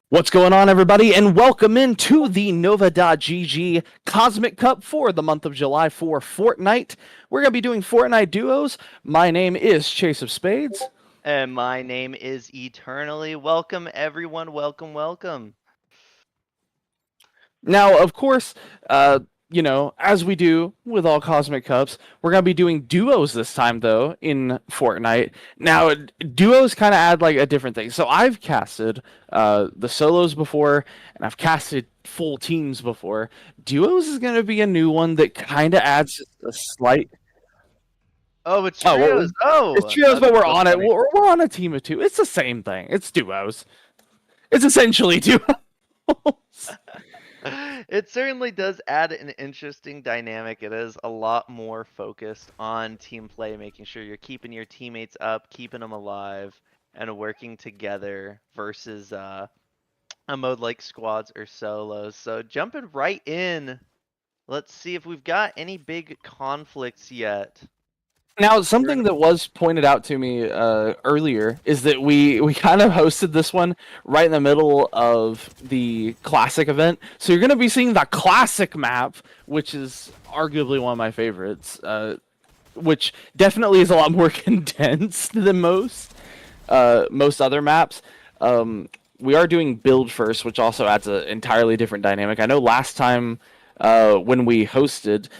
What's going on, everybody, and welcome into the Nova.gg Cosmic Cup for the month of July for Fortnite. We're going to be doing Fortnite duos. My name is Chase of Spades. And my name is Eternally. Welcome, everyone. Welcome. Now, of course, as we do with all Cosmic Cups, we're going to be doing duos this time, though, in Fortnite. Now, duos kind of add, like, a different thing. So I've casted the solos before, and I've casted full teams before. Duos is going to be a new one that kind of adds a slight... Oh, it's Oh, well, trios. Oh, it's trios, but that's we're so on it. funny. We're on a team of two. It's the same thing. It's duos. It's essentially duos. It certainly does add an interesting dynamic. It is a lot more focused on team play, making sure you're keeping your teammates up, keeping them alive, and working together versus a mode like squads or solos. So jumping right in, let's see if we've got any big conflicts yet. Now, You're something that was pointed out to me earlier is that we kind of hosted this one right in the middle of the classic event, so you're going to be seeing the classic map, which is arguably one of my favorites, which definitely is a lot more condensed than most other maps. We are doing build first, which also adds an entirely different dynamic. I know last time when we hosted,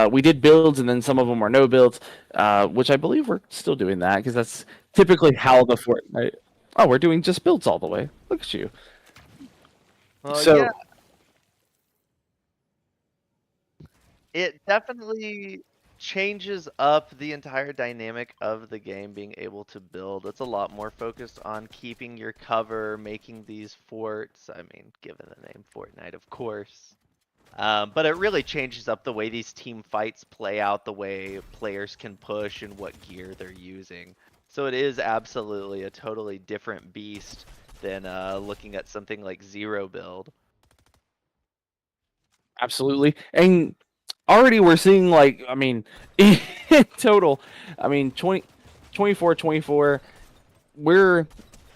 we did builds, and then some of them were no builds, which I believe we're still doing that because that's typically how the Fortnite. Oh, we're doing just builds all the way. Look at you. Well, yeah, So it definitely changes up the entire dynamic of the game being able to build. It's a lot more focused on keeping your cover, making these forts. I mean, given the name Fortnite, of course. But it really changes up the way these team fights play out, the way players can push and what gear they're using. So it is absolutely a totally different beast than looking at something like Zero Build. absolutely, and already we're seeing like I mean, in total, I mean 24. We're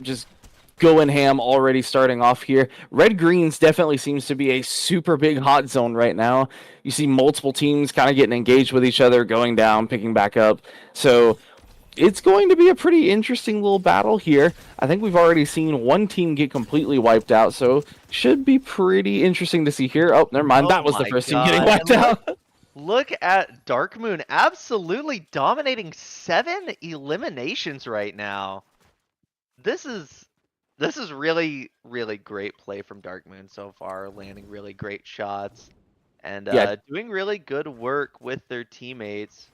just going ham already starting off here. Red Greens definitely seems to be a super big hot zone right now. You see multiple teams kind of getting engaged with each other, going down, picking back up. So it's going to be a pretty interesting little battle here. I think we've already seen one team get completely wiped out, so should be pretty interesting to see here. Oh, never mind. Oh That was the my first team getting god. wiped out. Look at Dark Moon absolutely dominating 7 eliminations right now. This is this is really, really great play from Dark Moon so far, landing really great shots and Yeah, doing really good work with their teammates.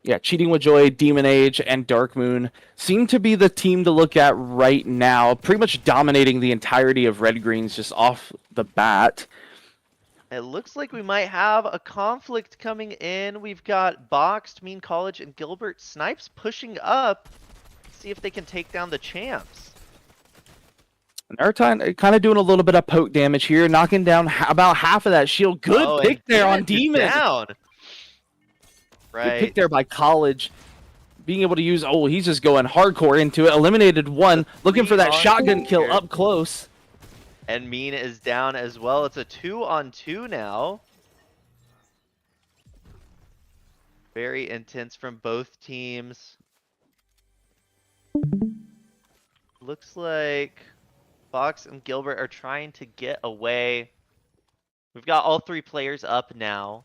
yeah, Cheating with Joy, Demon Age, and Dark Moon seem to be the team to look at right now, pretty much dominating the entirety of Red Greens just off the bat. It looks like we might have a conflict coming in. We've got Boxed, Mean College, and Gilbert Snipes pushing up. See if they can take down the champs. Naruto kind of doing a little bit of poke damage here, knocking down about half of that shield. Good Oh, and pick there on Demons is Demon. down. Good pick Right. there by College. Being able to use, oh, he's just going hardcore into it. Eliminated one, looking for that 3-on-2 shotgun kill here. up close. And Mean is down as well. It's a 2-on-2 now. Very intense from both teams. Looks like Fox and Gilbert are trying to get away. We've got all 3 players up now.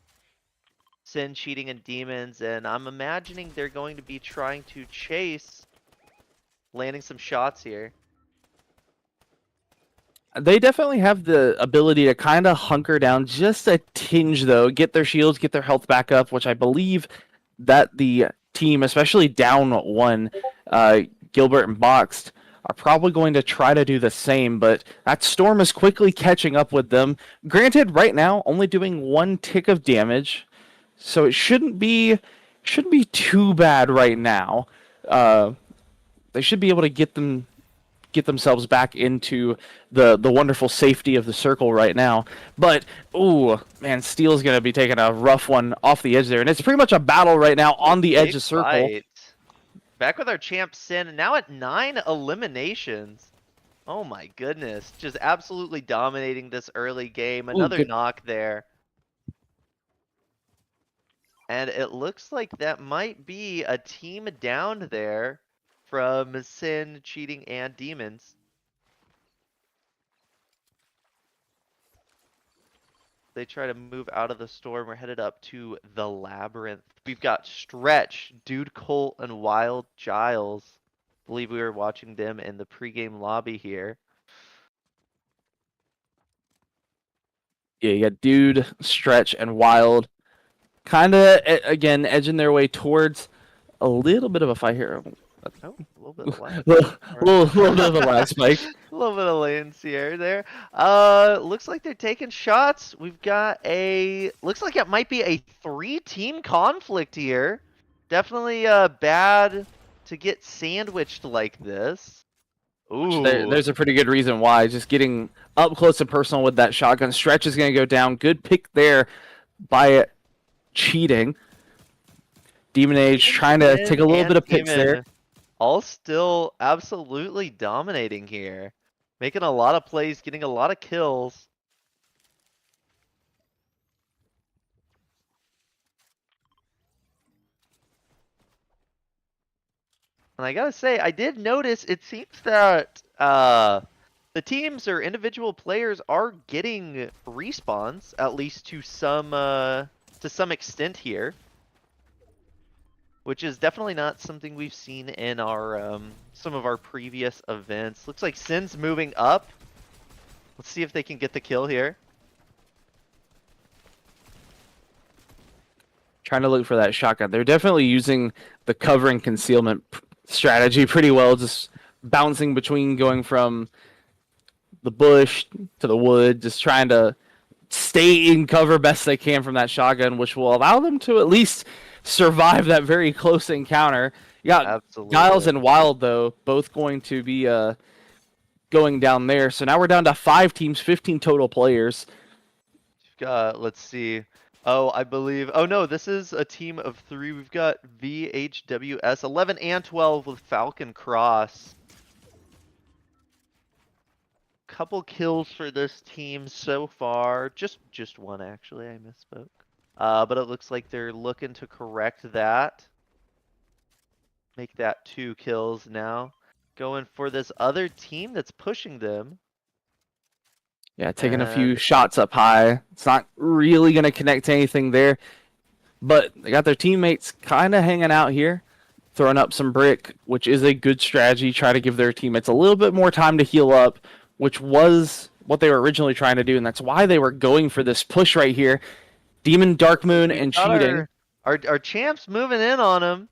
Sin, Cheating, and Demons, and I'm imagining they're going to be trying to chase, landing some shots here. They definitely have the ability to kind of hunker down just a tinge, though, get their shields, get their health back up, which I believe that the team, especially down one, Gilbert and Boxed, are probably going to try to do the same, but that Storm is quickly catching up with them. Granted, right now, only doing 1 tick of damage, so it shouldn't be too bad right now. They should be able to get themselves back into the wonderful safety of the circle right now. But ooh, man, Steel's gonna be taking a rough one off the edge there, and it's pretty much a battle right now on the edge Big of circle. fight. Back with our champ Sin, and now at 9 eliminations. Oh my goodness, just absolutely dominating this early game. Ooh, Another good. knock there. And it looks like that might be a team down there from Sin, Cheating, and Demons. They try to move out of the storm. We're headed up to the Labyrinth. We've got Stretch, Dude Colt, and Wild Giles. I believe we were watching them in the pregame lobby here. Yeah, you got Dude, Stretch, and Wild, kind of again edging their way towards a little bit of a fight here. Oh, a little bit of lag. little bit of a lag spike. A little bit of latency error there. Looks like they're taking shots. We've got looks like it might be a 3-team conflict here. Definitely bad to get sandwiched like this. Ooh. There's a pretty good reason why. Just getting up close and personal with that shotgun. Stretch is going to go down. Good pick there by Cheating. Demon Age trying to take Sin a little and bit of picks there. Demon all still absolutely dominating here. Making a lot of plays, getting a lot of kills. And I gotta say, I did notice it seems that the teams or individual players are getting respawns, at least to some extent here. Which is definitely not something we've seen in our some of our previous events. Looks like Sin's moving up. Let's see if they can get the kill here. Trying to look for that shotgun. They're definitely using the cover and concealment strategy pretty well, just bouncing between going from the bush to the wood, just trying to stay in cover best they can from that shotgun, which will allow them to at least survive that very close encounter. You got Giles Absolutely. and Wild, though, both going to be going down there. So now we're down to 5 teams, 15 total players. Let's see. Oh, I believe. Oh no, this is a team of 3. We've got VHWS 11 and 12 with Falcon Cross. Couple kills for this team so far. Just one actually. I misspoke. But it looks like they're looking to correct that. Make that 2 kills now. Going for this other team that's pushing them. Yeah, taking a few And shots up high. It's not really going to connect to anything there. But they got their teammates kind of hanging out here, throwing up some brick, which is a good strategy. Try to give their teammates a little bit more time to heal up, which was what they were originally trying to do. And that's why they were going for this push right here. Demon, Dark Moon, we've and got cheating. our champs moving in on him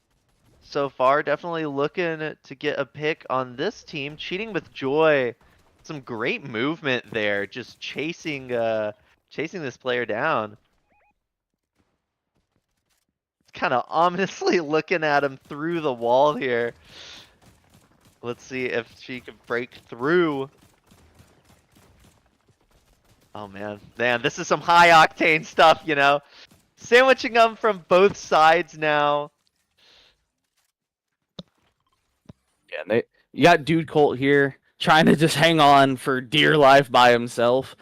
so far. Definitely looking to get a pick on this team. Cheating with Joy. Some great movement there. Just chasing this player down. Kind of ominously looking at him through the wall here. Let's see if she can break through. Oh man, this is some high octane stuff, you know. Sandwiching them from both sides now. Yeah, you got Dude Colt here trying to just hang on for dear life by himself.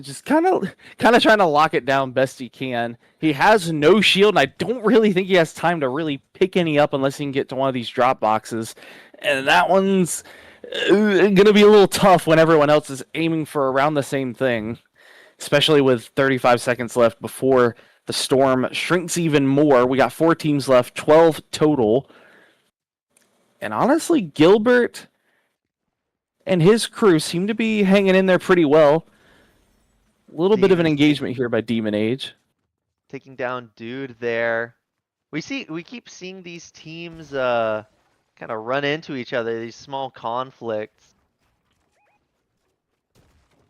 Just kind of trying to lock it down best he can. He has no shield, and I don't really think he has time to really pick any up unless he can get to one of these drop boxes. And that one's gonna be a little tough when everyone else is aiming for around the same thing, especially with 35 seconds left before the storm shrinks even more. We got 4 teams left, 12 total. And honestly, Gilbert and his crew seem to be hanging in there pretty well. A little bit of an Demon's engagement here by Demon Age. taking down Dude there. We keep seeing these teams kind of run into each other, these small conflicts.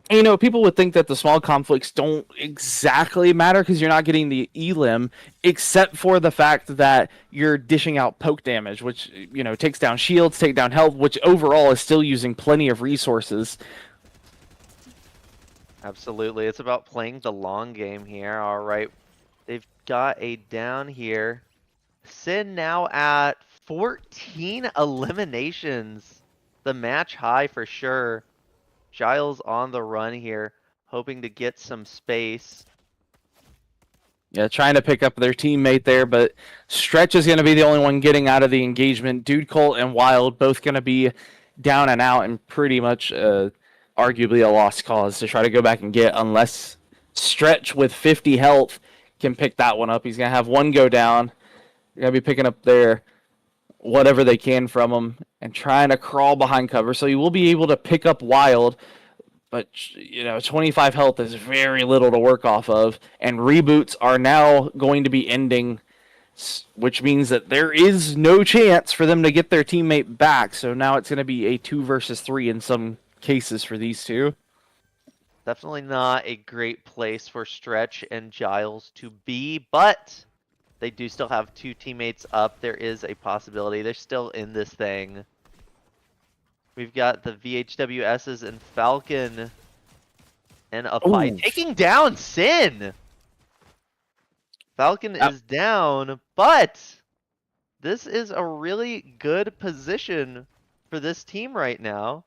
And, you know, people would think that the small conflicts don't exactly matter because you're not getting the elim, except for the fact that you're dishing out poke damage, which, you know, takes down shields, take down health, which overall is still using plenty of resources. Absolutely. It's about playing the long game here. All right. They've got a down here. Sin now at 14 eliminations. The match high for sure. Giles on the run here, hoping to get some space. Yeah, trying to pick up their teammate there, but Stretch is going to be the only one getting out of the engagement. Dude Colt and Wild both going to be down and out and pretty much arguably a lost cause to try to go back and get, unless Stretch with 50 health can pick that one up. He's going to have one go down. They're going to be picking up their whatever they can from him and trying to crawl behind cover. So you will be able to pick up Wild, but, you know, 25 health is very little to work off of, and reboots are now going to be ending, which means that there is no chance for them to get their teammate back. So now it's going to be a 2 versus 3 in some cases for these two. Definitely not a great place for Stretch and Giles to be, but they do still have 2 teammates up. There is a possibility. They're still in this thing. We've got the VHWSs and Falcon in a fight. Ooh. Taking down Sin! Falcon is down, but this is a really good position for this team right now.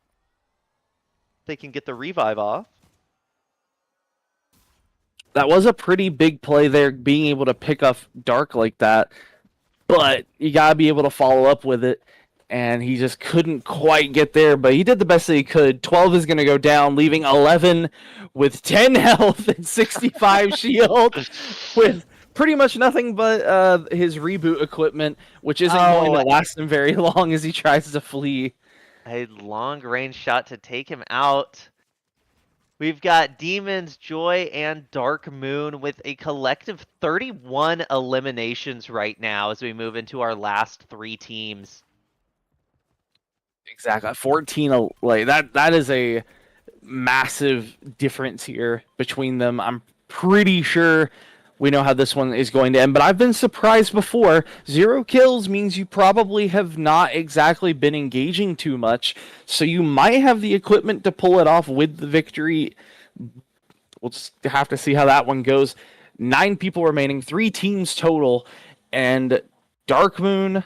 They can get the revive off. That was a pretty big play there, being able to pick up Dark like that. But you gotta be able to follow up with it. And he just couldn't quite get there, but he did the best that he could. 12 is going to go down, leaving 11 with 10 health and 65 shield, with pretty much nothing but his reboot equipment, which isn't going to last him very long as he tries to flee. A long range shot to take him out. We've got Demons, Joy, and Dark Moon with a collective 31 eliminations right now as we move into our last 3 teams. Exactly. 14, like that is a massive difference here between them. I'm pretty sure we know how this one is going to end, but I've been surprised before. 0 kills means you probably have not exactly been engaging too much, so you might have the equipment to pull it off with the victory. We'll just have to see how that one goes. 9 people remaining, 3 teams total, and Dark Moon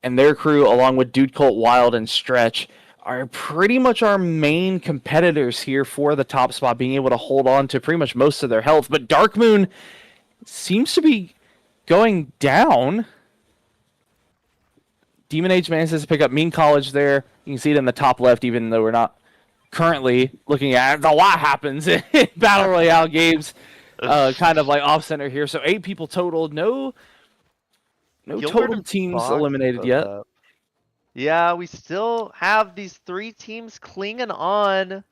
and their crew, along with Dude Colt, Wild, and Stretch, are pretty much our main competitors here for the top spot, being able to hold on to pretty much most of their health. But Dark Moon seems to be going down. Demon Age manages to pick up Mean College there. You can see it in the top left, even though we're not currently looking at it. A lot happens in Battle Royale games, kind of like off-center here. So 8 people total. No total teams eliminated yet. Yeah, we still have these 3 teams clinging on.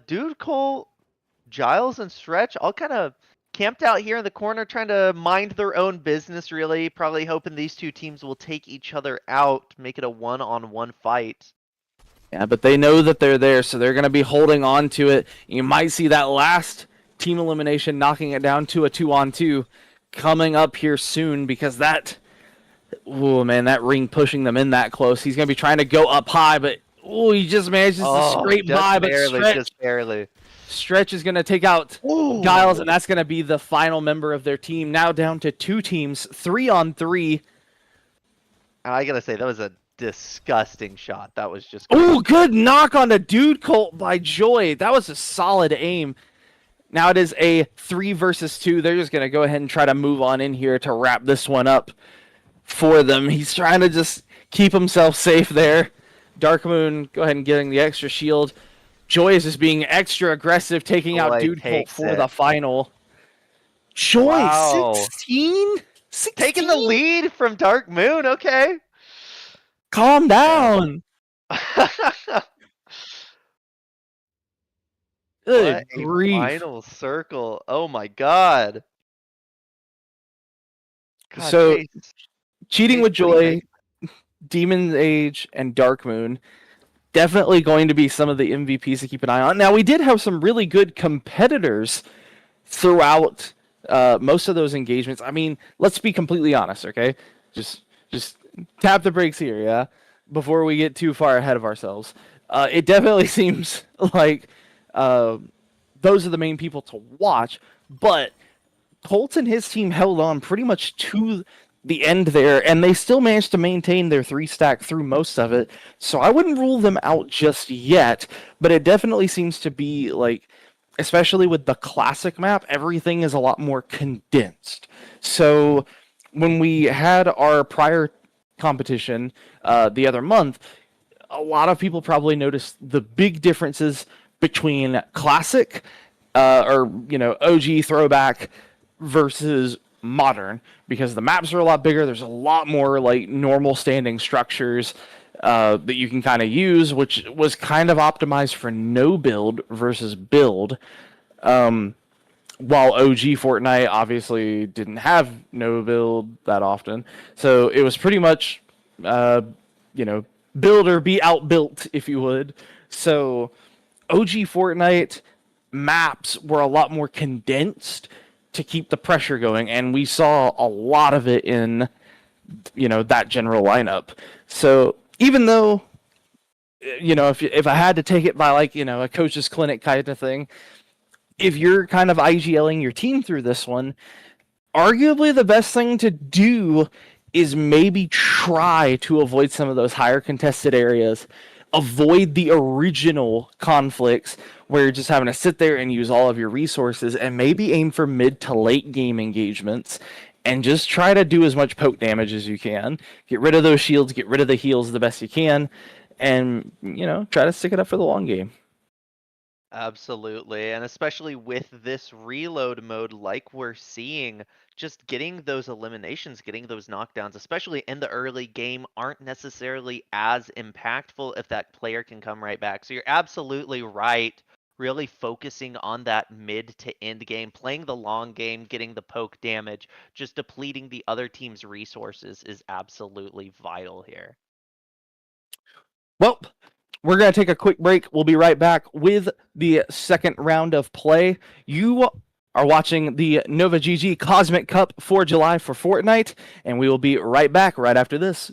Dude Cole, Giles, and Stretch all kind of camped out here in the corner trying to mind their own business, really. Probably hoping these 2 teams will take each other out, make it a one-on-one fight. Yeah, but they know that they're there, so they're going to be holding on to it. You might see that last team elimination knocking it down to a 2-on-2 coming up here soon, because that... Oh, man, that ring pushing them in that close. He's going to be trying to go up high, but he just manages to scrape by. Barely, but just barely. Stretch is going to take out Giles, and that's going to be the final member of their team. Now down to 2 teams, 3-on-3. I got to say, that was a disgusting shot. That was just... good knock on the Dude Colt by Joy. That was a solid aim. Now it is a 3 versus 2. They're just going to go ahead and try to move on in here to wrap this one up for them. He's trying to just keep himself safe there. Dark Moon, go ahead and getting the extra shield. Joy is just being extra aggressive, taking out Dude Colt for the final. Joy, 16? Taking the lead from Dark Moon, okay. Calm down. Good grief. Final circle. Oh my god. So, cheating with Joy, Demon Age, and Dark Moon, definitely going to be some of the MVPs to keep an eye on. Now, we did have some really good competitors throughout most of those engagements. I mean, let's be completely honest, okay? Just tap the brakes here, yeah? Before we get too far ahead of ourselves. It definitely seems like those are the main people to watch, but Colt and his team held on pretty much to the end there, and they still managed to maintain their 3-stack through most of it, so I wouldn't rule them out just yet, but it definitely seems to be, like, especially with the classic map, everything is a lot more condensed. So when we had our prior competition the other month, a lot of people probably noticed the big differences between classic or OG throwback versus modern, because the maps are a lot bigger. There's a lot more like normal standing structures that you can kind of use, which was kind of optimized for no build versus build. While OG Fortnite obviously didn't have no build that often, so it was pretty much build or be outbuilt, if you would. So OG Fortnite maps were a lot more condensed to keep the pressure going, and we saw a lot of it in that general lineup. So even though if I had to take it by a coach's clinic kind of thing, if you're kind of IGLing your team through this one, arguably the best thing to do is maybe try to avoid some of those higher contested areas. Avoid the original conflicts where you're just having to sit there and use all of your resources, and maybe aim for mid to late game engagements and just try to do as much poke damage as you can. Get rid of those shields, get rid of the heals the best you can, and try to stick it up for the long game. Absolutely. And especially with this reload mode, like we're seeing, just getting those eliminations, getting those knockdowns, especially in the early game, aren't necessarily as impactful if that player can come right back. So you're absolutely right. Really focusing on that mid to end game, playing the long game, getting the poke damage, just depleting the other team's resources is absolutely vital here. Well, we're going to take a quick break. We'll be right back with the second round of play. You are watching the Nova GG Cosmic Cup for July for Fortnite, and we will be right back right after this.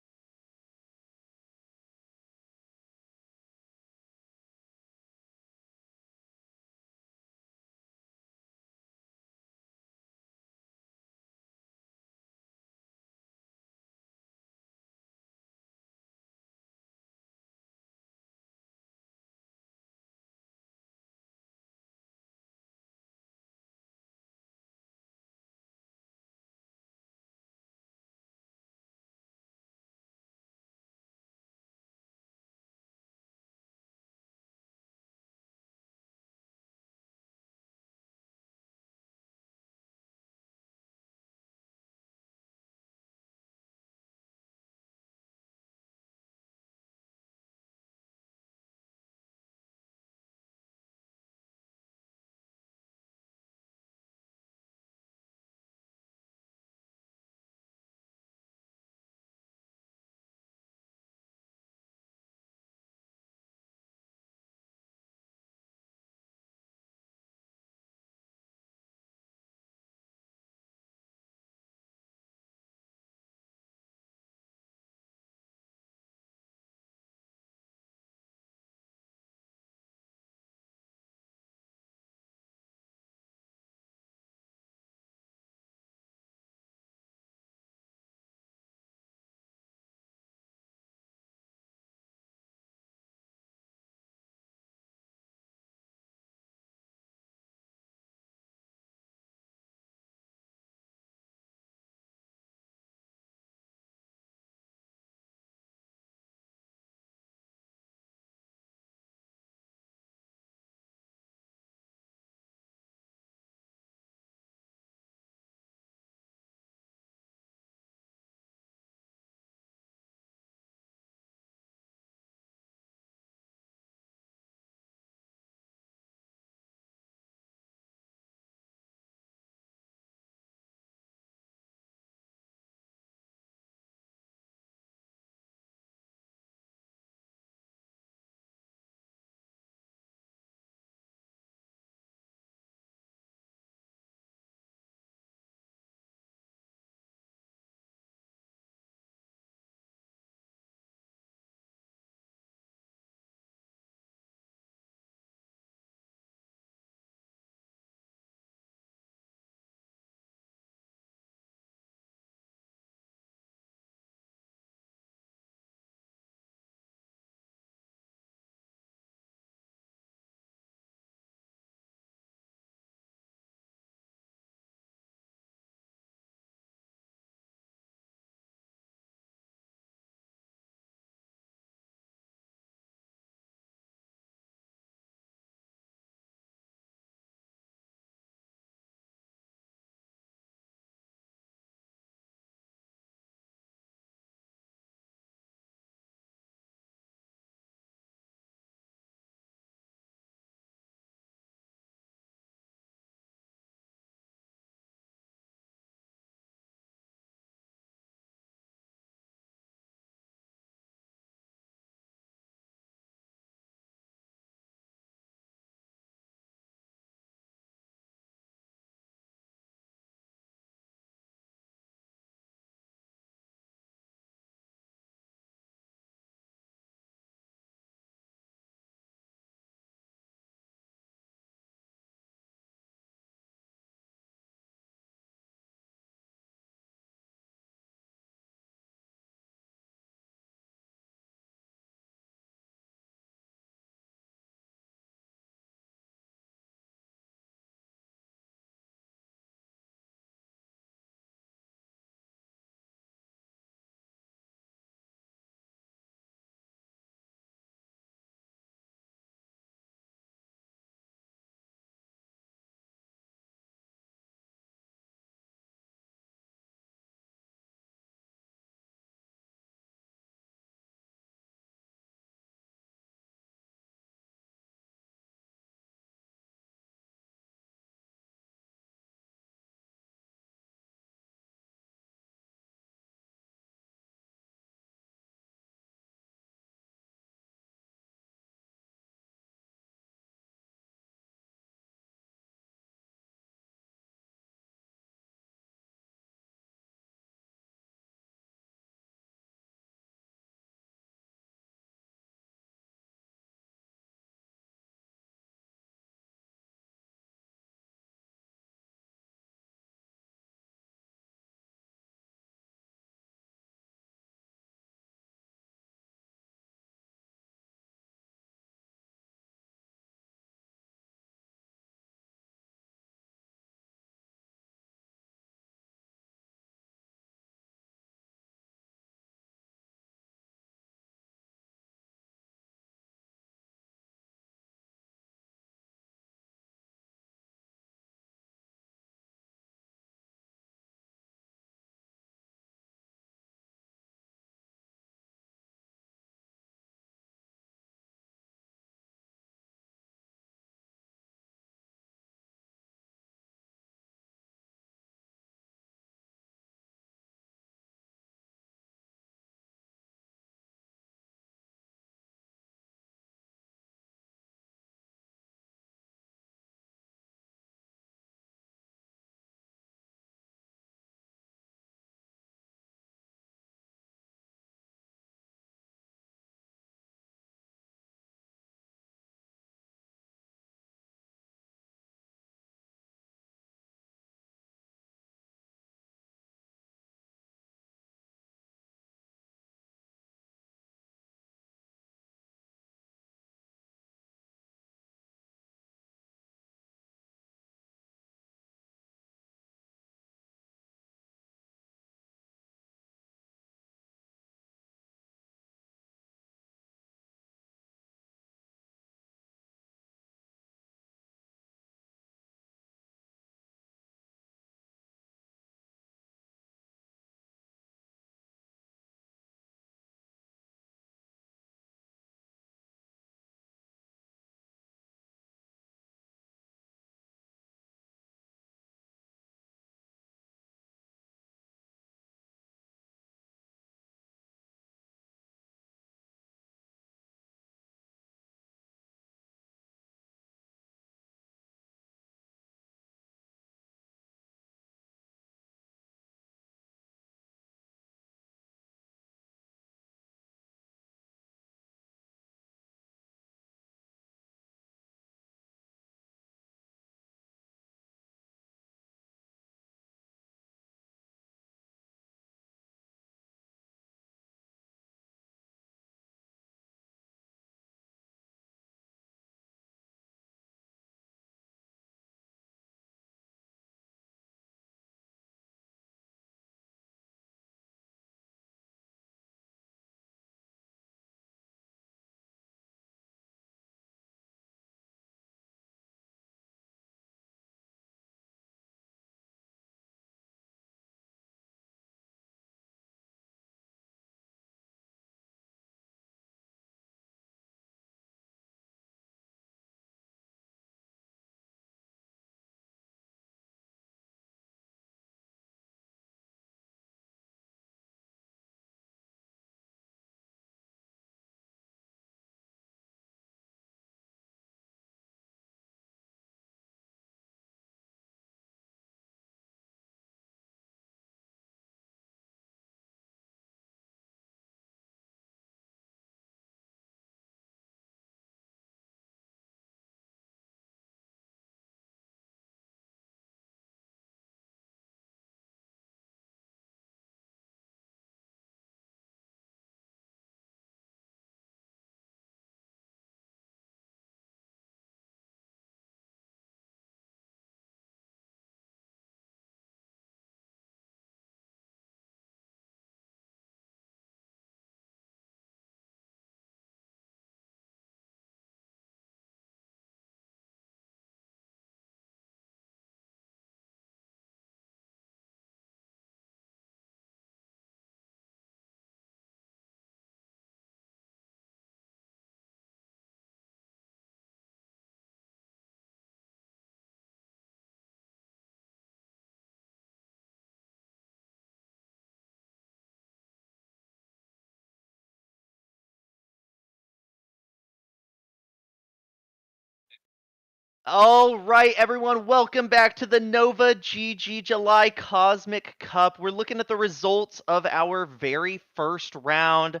All right, everyone, welcome back to the Nova GG July Cosmic Cup. We're looking at the results of our very first round,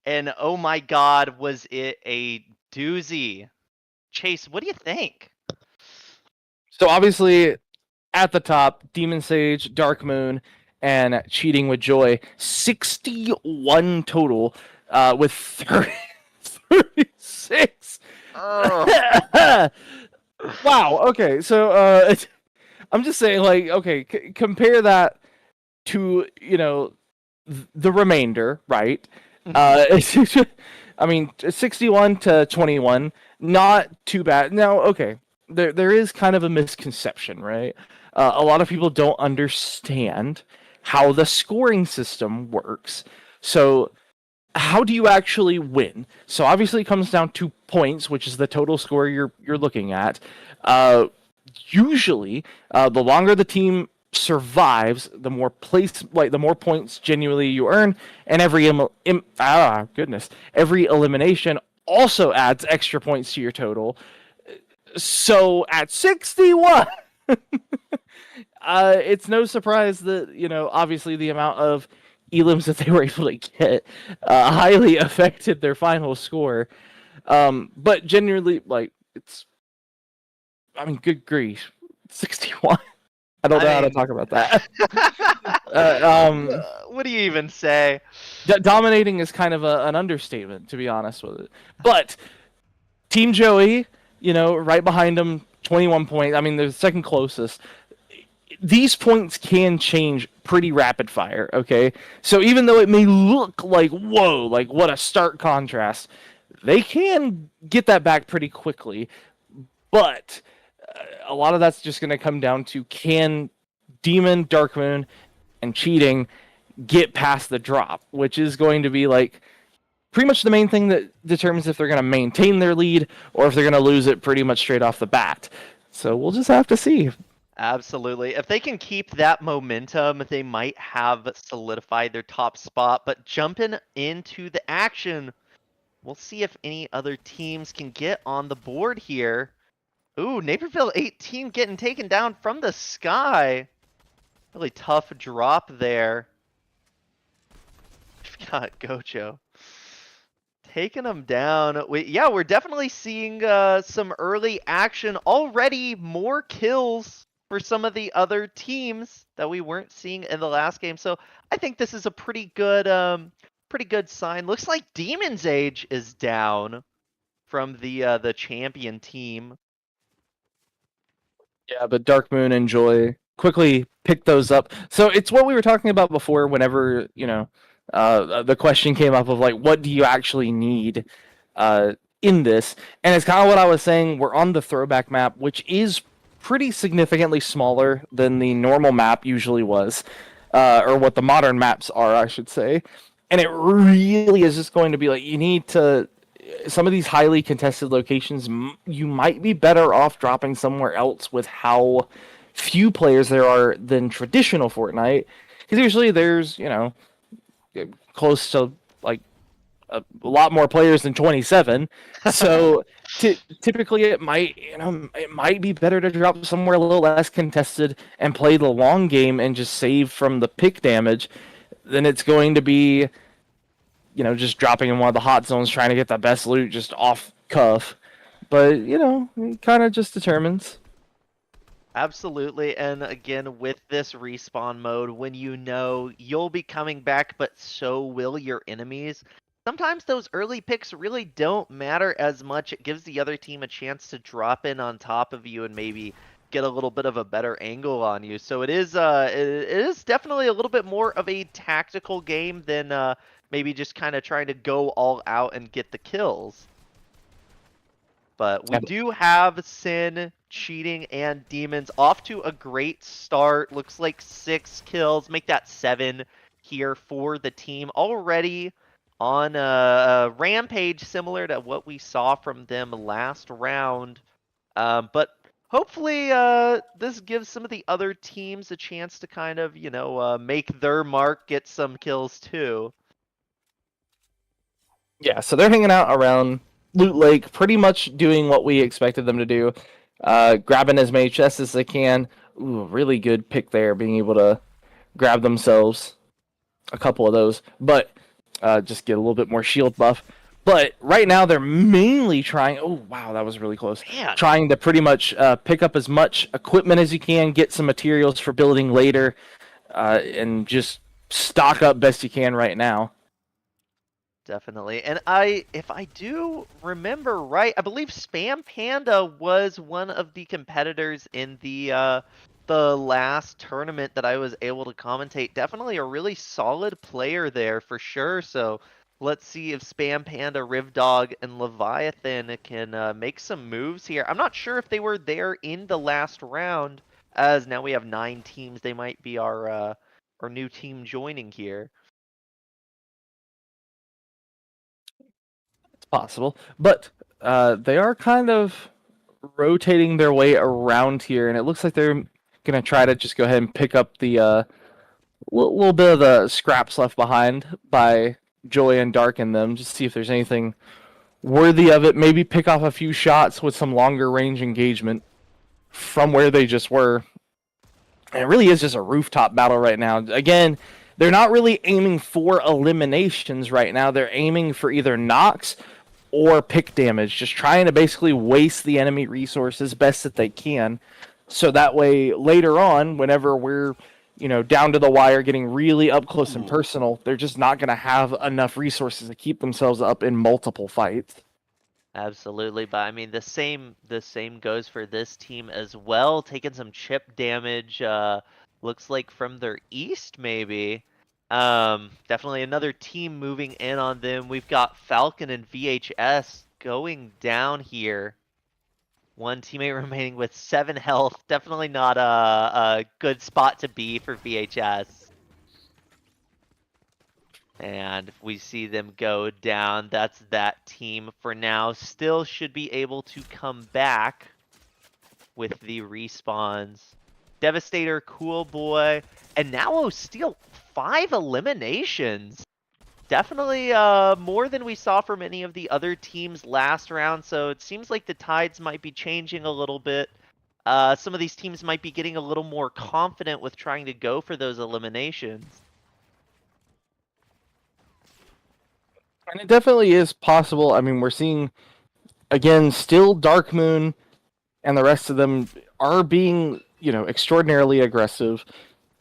and oh my god, was it a doozy. Chase, what do you think? So obviously, at the top, Demon Sage, Dark Moon, and Cheating with Joy. 61 total, with 30, 36. Oh, Wow. Okay. So I'm just saying, like, okay, compare that to the remainder, right? I mean, 61 to 21, not too bad. Now, okay, there is kind of a misconception, right? A lot of people don't understand how the scoring system works. So, how do you actually win? So obviously, it comes down to points, which is the total score you're looking at. Uh, Usually, the longer the team survives, the more the more points genuinely you earn, and every elimination also adds extra points to your total. So at 61, it's no surprise that obviously the amount of elims that they were able to get highly affected their final score. But genuinely, like I mean, good grief, 61. I don't I know how to mean, talk about that. uh, um, what do you even say? Dominating is kind of an understatement, to be honest with it. But Team Joey, right behind him, 21 points. I mean, they're the second closest. These points can change pretty rapid fire, okay? So even though it may look like, whoa, like what a stark contrast, they can get that back pretty quickly. But a lot of that's just going to come down to can Demon, Dark Moon, and Cheating get past the drop, which is going to be like pretty much the main thing that determines if they're going to maintain their lead or if they're going to lose it pretty much straight off the bat. So we'll just have to see. Absolutely. If they can keep that momentum, they might have solidified their top spot. But jumping into the action, we'll see if any other teams can get on the board here. Ooh, Naperville 18 getting taken down from the sky. Really tough drop there. We've got Gojo taking them down. Yeah, we're definitely seeing some early action already. More kills for some of the other teams that we weren't seeing in the last game. So I think this is a pretty good sign. Looks like Demon's Age is down from the champion team. Yeah, but Dark Moon and Joy quickly pick those up. So it's what we were talking about before whenever, the question came up of like, what do you actually need in this? And it's kind of what I was saying. We're on the throwback map, which is pretty significantly smaller than the normal map usually was, or what the modern maps are, I should say. And it really is just going to be like, you need to some of these highly contested locations, you might be better off dropping somewhere else with how few players there are than traditional Fortnite. Because usually there's, close to like a lot more players than 27. So typically it might be better to drop somewhere a little less contested and play the long game and just save from the pick damage than it's going to be just dropping in one of the hot zones trying to get the best loot just off cuff. But, it kind of just determines. Absolutely. And again, with this respawn mode, when you know you'll be coming back, but so will your enemies, sometimes those early picks really don't matter as much. It gives the other team a chance to drop in on top of you and maybe get a little bit of a better angle on you. So it is definitely a little bit more of a tactical game than maybe just kind of trying to go all out and get the kills. But we do have Sin, Cheating, and Demons off to a great start. Looks like 6 kills. Make that 7 here for the team. Already on a rampage similar to what we saw from them last round. But hopefully this gives some of the other teams a chance to kind of, make their mark, get some kills too. Yeah, so they're hanging out around Loot Lake, pretty much doing what we expected them to do. grabbing as many chests as they can. Ooh, really good pick there, being able to grab themselves a couple of those, but just get a little bit more shield buff. But right now they're mainly trying. Oh wow, that was really close. Man, Trying to pretty much pick up as much equipment as you can, get some materials for building later, and just stock up best you can right now. definitely. And if I do remember right, I believe Spam Panda was one of the competitors in the last tournament that I was able to commentate. Definitely a really solid player there for sure. So let's see if Spam Panda, Rivdog, and Leviathan can make some moves here. I'm not sure if they were there in the last round, as now we have 9 teams. They might be our new team joining here. It's possible, but they are kind of rotating their way around here, and it looks like they're gonna try to just go ahead and pick up the little bit of the scraps left behind by Joy and Dark in them, just see if there's anything worthy of it. Maybe pick off a few shots with some longer range engagement from where they just were. And it really is just a rooftop battle right now. Again, they're not really aiming for eliminations right now. They're aiming for either knocks or pick damage, just trying to basically waste the enemy resources best that they can. So that way, later on, whenever we're down to the wire, getting really up close and personal, they're just not going to have enough resources to keep themselves up in multiple fights. Absolutely, but I mean the same goes for this team as well. Taking some chip damage, looks like from their east maybe. Definitely another team moving in on them. We've got Falcon and VHS going down here. One teammate remaining with 7 health. Definitely not a good spot to be for VHS. And if we see them go down, that's that team for now. Still should be able to come back with the respawns. Devastator, Cool Boy, and now Steel 5 eliminations. Definitely more than we saw from any of the other teams last round, so it seems like the tides might be changing a little bit. Some of these teams might be getting a little more confident with trying to go for those eliminations. And it definitely is possible. I mean, we're seeing, again, still Dark Moon and the rest of them are being, extraordinarily aggressive.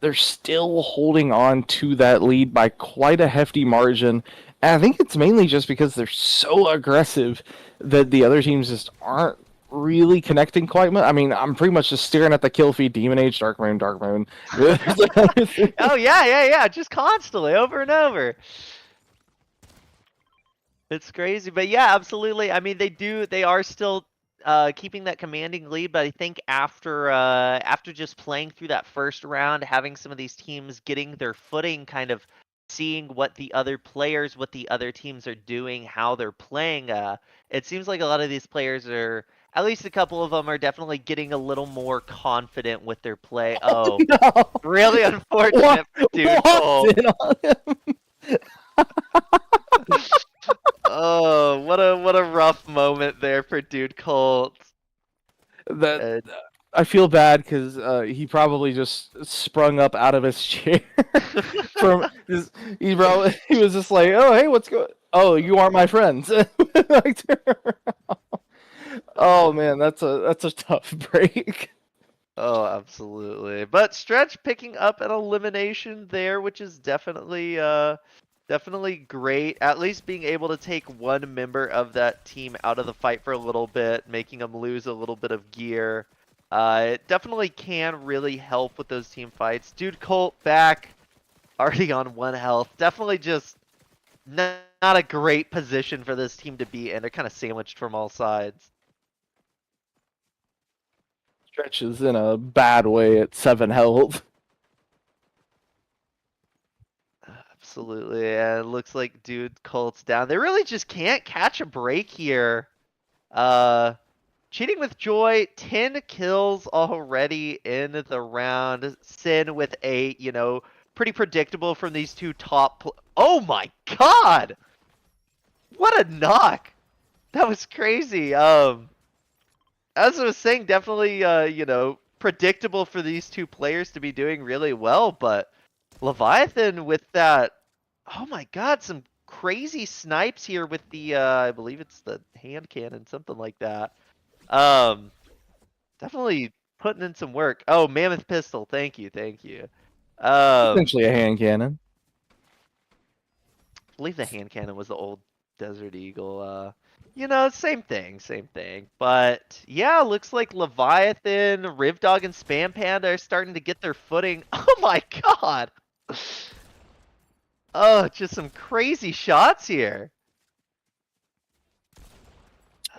They're still holding on to that lead by quite a hefty margin. And I think it's mainly just because they're so aggressive that the other teams just aren't really connecting quite much. I mean, I'm pretty much just staring at the kill feed, Demon Age, Dark Moon, Dark Moon. Oh yeah, just constantly over and over. It's crazy, but yeah, absolutely. I mean, they are still keeping that commanding lead, but I think after just playing through that first round, having some of these teams getting their footing, kind of seeing what the other players, what the other teams are doing, how they're playing, it seems like a lot of these players are, at least a couple of them are definitely getting a little more confident with their play. Oh, No. really unfortunate for Dude Cole. Walked in on him. Oh, what a rough moment there for Dude Colt. That Uh, I feel bad because he probably just sprung up out of his chair from his. He was just like, "Oh, hey, what's going? Oh, you are my friends." Like, oh man, that's a tough break. oh, absolutely. But Stretch picking up an elimination there, which is definitely great. At least being able to take one member of that team out of the fight for a little bit, making them lose a little bit of gear. It definitely can really help with those team fights. Dude Colt back, already on 1 health. Definitely just not a great position for this team to be in. They're kind of sandwiched from all sides. Stretches in a bad way at 7 health. Absolutely, and it looks like Dude Colt's down. They really just can't catch a break here. Uh, Cheating with Joy, 10 kills already in the round. Sin with 8, pretty predictable from these two oh my god! What a knock! That was crazy. as I was saying, definitely, predictable for these two players to be doing really well, but Leviathan with that, oh my God, some crazy snipes here with the, I believe it's the hand cannon, something like that. Um, Definitely putting in some work. Oh, Mammoth Pistol, thank you, thank you. Um, Essentially a hand cannon. I believe the hand cannon was the old Desert Eagle. Same thing, same thing. But yeah, looks like Leviathan, Rivdog, and Spam Panda are starting to get their footing. Oh my God! Oh, just some crazy shots here.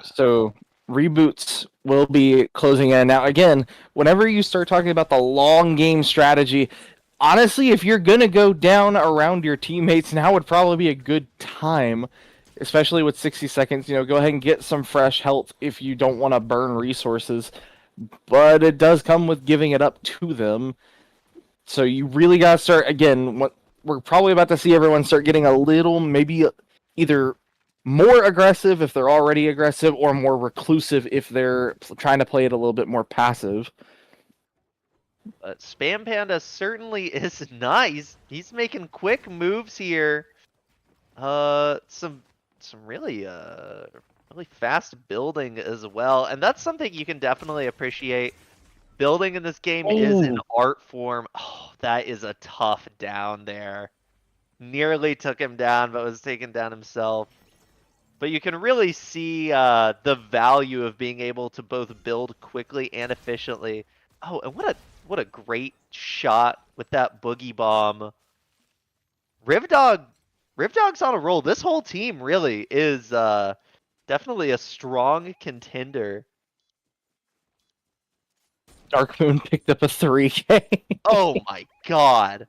So reboots will be closing in. Now, again, whenever you start talking about the long game strategy, honestly, if you're going to go down around your teammates, now would probably be a good time, especially with 60 seconds. Go ahead and get some fresh health if you don't want to burn resources. But it does come with giving it up to them. So you really got to start, again, we're probably about to see everyone start getting a little, maybe either more aggressive if they're already aggressive, or more reclusive if they're trying to play it a little bit more passive. But Spam Panda certainly is nice. He's making quick moves here. Some really fast building as well, and that's something you can definitely appreciate. Building in this game is an Oh, art form. Oh, that is a tough down there. Nearly took him down, but was taken down himself. But you can really see the value of being able to both build quickly and efficiently. Oh, and what a great shot with that boogie bomb. Rivdog, Rivdog's on a roll. This whole team really is definitely a strong contender. Dark Moon picked up a 3K. Oh my God.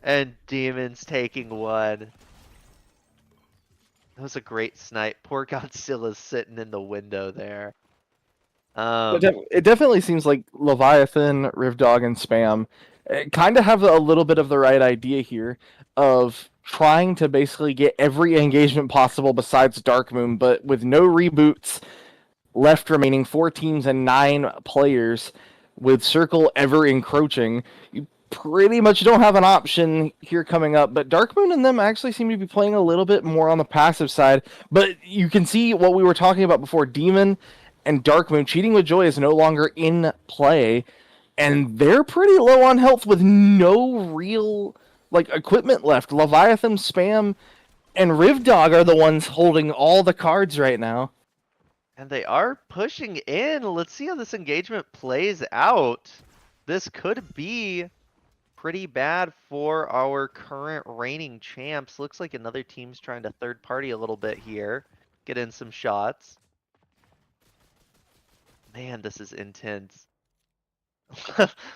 And Demon's taking one. That was a great snipe. Poor Godzilla's sitting in the window there. It definitely seems like Leviathan, Rivdog, and Spam kind of have a little bit of the right idea here of trying to basically get every engagement possible besides Dark Moon, but with no reboots left remaining, 4 teams and 9 players, with Circle ever encroaching. You pretty much don't have an option here coming up, but Dark Moon and them actually seem to be playing a little bit more on the passive side. But you can see what we were talking about before. Demon and Dark Moon, cheating with Joy is no longer in play, and they're pretty low on health with no real equipment left. Leviathan, Spam, and Rivdog are the ones holding all the cards right now. And they are pushing in. Let's see how this engagement plays out. This could be pretty bad for our current reigning champs. Looks like another team's trying to third party a little bit here. Get in some shots. Man, this is intense.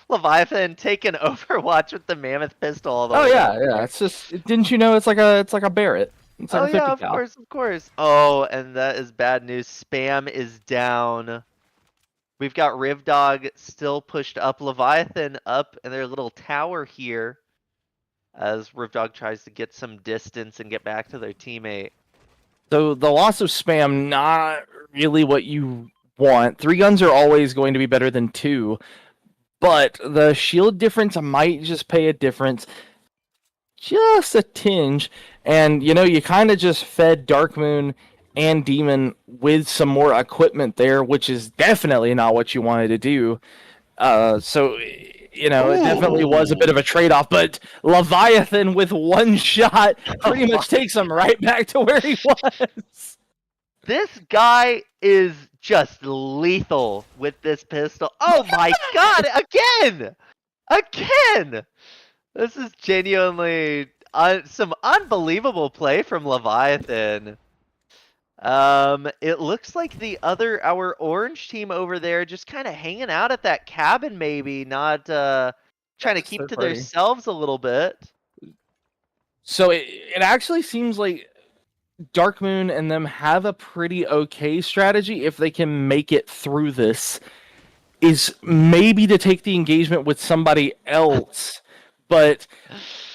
Leviathan taking Overwatch with the Mammoth Pistol all the Oh way yeah, down yeah. there. It's just, didn't you know it's like a Barrett. It's like Oh a 50 yeah, of cal. course, of course. Oh, and that is bad news. Spam is down. We've got Rivdog still pushed up. Leviathan up in their little tower here as Rivdog tries to get some distance and get back to their teammate. So the loss of Spam, not really what you want. 3 guns are always going to be better than 2, but the shield difference might just pay a difference, just a tinge. And you kind of just fed Dark Moon and Demon with some more equipment there, which is definitely not what you wanted to do. So it definitely was a bit of Ooh. a trade-off, but Leviathan with one shot pretty much takes him right back to where he was. This guy is just lethal with this pistol. Oh my God, again! Again! This is genuinely some unbelievable play from Leviathan. It looks like our orange team over there just kind of hanging out at that cabin, maybe not trying to Yes, keep third to party. themselves a little bit. So it actually seems like Dark Moon and them have a pretty okay strategy if they can make it through this. Is maybe to take the engagement with somebody else, but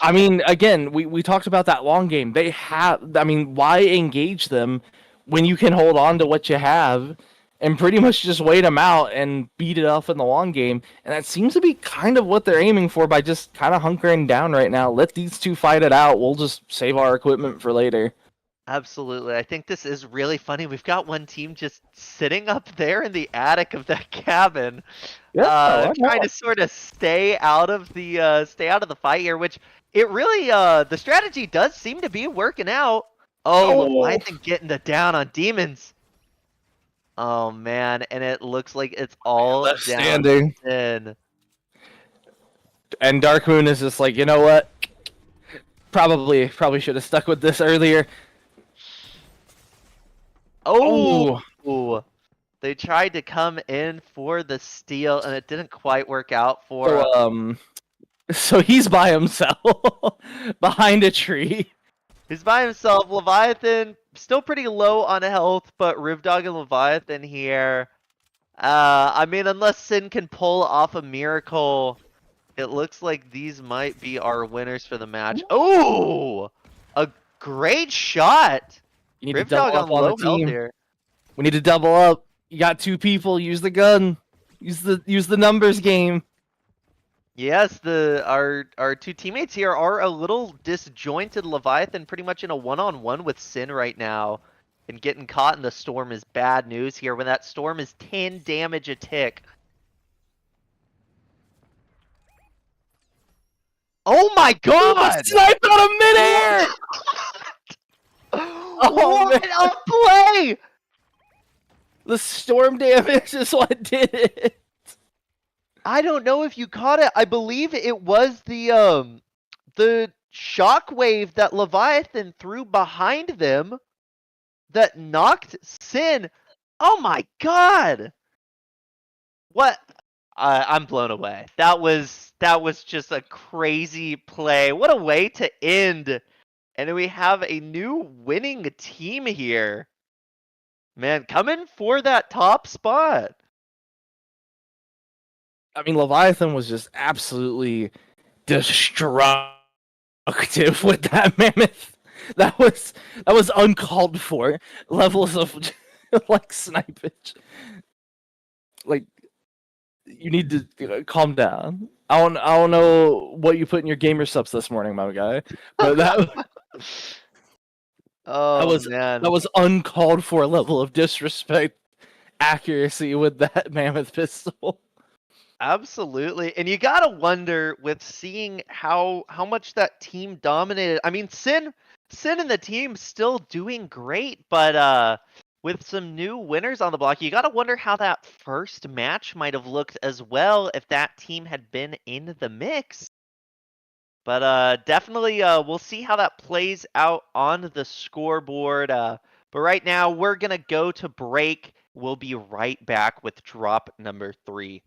I mean, again, we talked about that long game. They have, I mean, why engage them when you can hold on to what you have and pretty much just wait him out and beat it off in the long game. And that seems to be kind of what they're aiming for by just kind of hunkering down right now. Let these two fight it out. We'll just save our equipment for later. Absolutely. I think this is really funny. We've got one team just sitting up there in the attic of that cabin, Yeah, why trying to not? sort of stay out of the fight here, which it really the strategy does seem to be working out. Oh, Oh, Leviathan getting the down on demons. Oh man, and it looks like it's all left down to standing. Sin. And Dark Moon is just like, you know what? Probably should have stuck with this earlier. Oh, Oh, they tried to come in for the steal, and it didn't quite work out for so 'em. so he's by himself behind a tree. He's by himself. Leviathan still pretty low on health, but Rivdog and Leviathan here. I mean, unless Sin can pull off a miracle, it looks like these might be our winners for the match. Oh, a great shot. You need to Rivdog double on up on the low health team. here. We need to double up. You got two people. Use the gun. Use the numbers game. Yes, our two teammates here are a little disjointed. Leviathan pretty much in a one-on-one with Sin right now. And getting caught in the storm is bad news here when that storm is 10 damage a tick. Oh my Ooh, the god! snipe out of What? midair. Oh man, What a play! the storm damage is what did it. I don't know if you caught it. I believe it was the shockwave that Leviathan threw behind them that knocked Sin. Oh my god! What? I'm blown away. That was just a crazy play. What a way to end. And then we have a new winning team here. Man, coming for that top spot. I mean, Leviathan was just absolutely destructive with that mammoth. That was uncalled for levels of like snipage. Like you need to calm down. I don't know what you put in your gamer subs this morning, my guy, but that Oh was that man. was uncalled for level of disrespect accuracy with that mammoth pistol. Absolutely. And you gotta wonder with seeing how much that team dominated. I mean, Sin and the team still doing great, but with some new winners on the block, you gotta wonder how that first match might have looked as well if that team had been in the mix. But definitely we'll see how that plays out on the scoreboard. But right now we're gonna go to break. We'll be right back with drop number 3.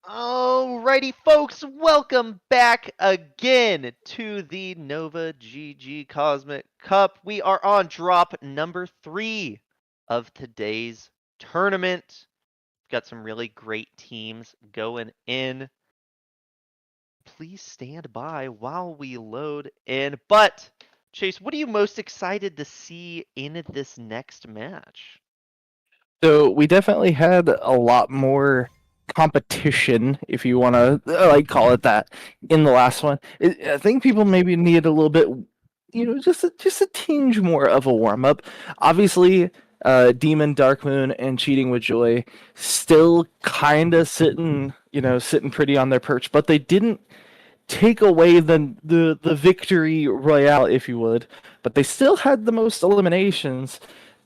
Alrighty, folks, welcome back again to the Nova GG Cosmic Cup. We are on drop number 3 of today's tournament. We've got some really great teams going in. Please stand by while we load in. But, Chase, what are you most excited to see in this next match? So we definitely had a lot more competition, if you want to like call it that, in the last one. I think people maybe needed a little bit, just a tinge more of a warm up. Obviously, Demon, Dark Moon, and Cheating with Joy still kind of sitting pretty on their perch, but they didn't take away the victory royale, if you would. But they still had the most eliminations.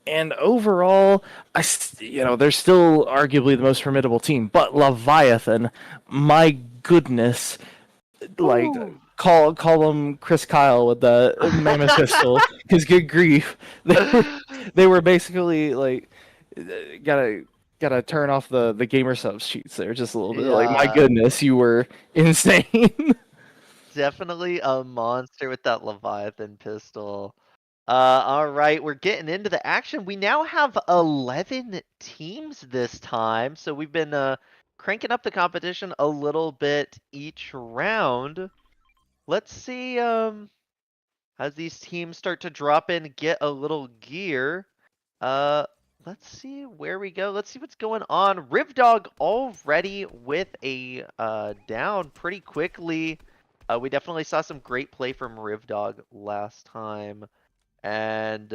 And overall, they're still arguably the most formidable team. But Leviathan, my goodness, like Ooh. call them Chris Kyle with the mammoth pistol. Because good grief, they were basically like gotta gotta turn off the gamer subs cheats. They're just a little bit like, my Yeah. goodness, you were insane. Definitely a monster with that Leviathan pistol. All right, we're getting into the action. We now have 11 teams this time, so we've been cranking up the competition a little bit each round. Let's see as these teams start to drop in, get a little gear. Uh, let's see where we go. Let's see what's going on. Rivdog already with a down pretty quickly. We definitely saw some great play from Rivdog last time. And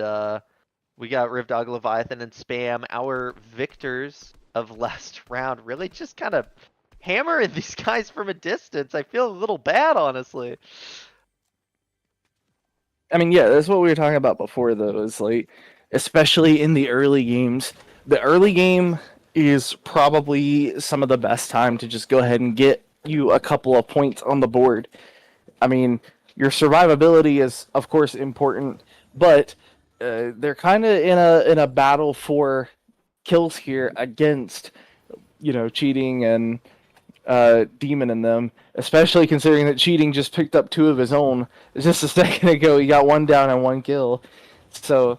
we got Rivdog, Leviathan, and Spam, our victors of last round. Really just kind of hammering these guys from a distance. I feel a little bad, honestly. I mean, yeah, that's what we were talking about before, though, is like, especially in the early games, the early game is probably some of the best time to just go ahead and get you a couple of points on the board. I mean, your survivability is, of course, important, but they're kind of in a battle for kills here against, cheating and Demon in them, especially considering that Cheating just picked up two of his own just a second ago. He got one down and one kill. So,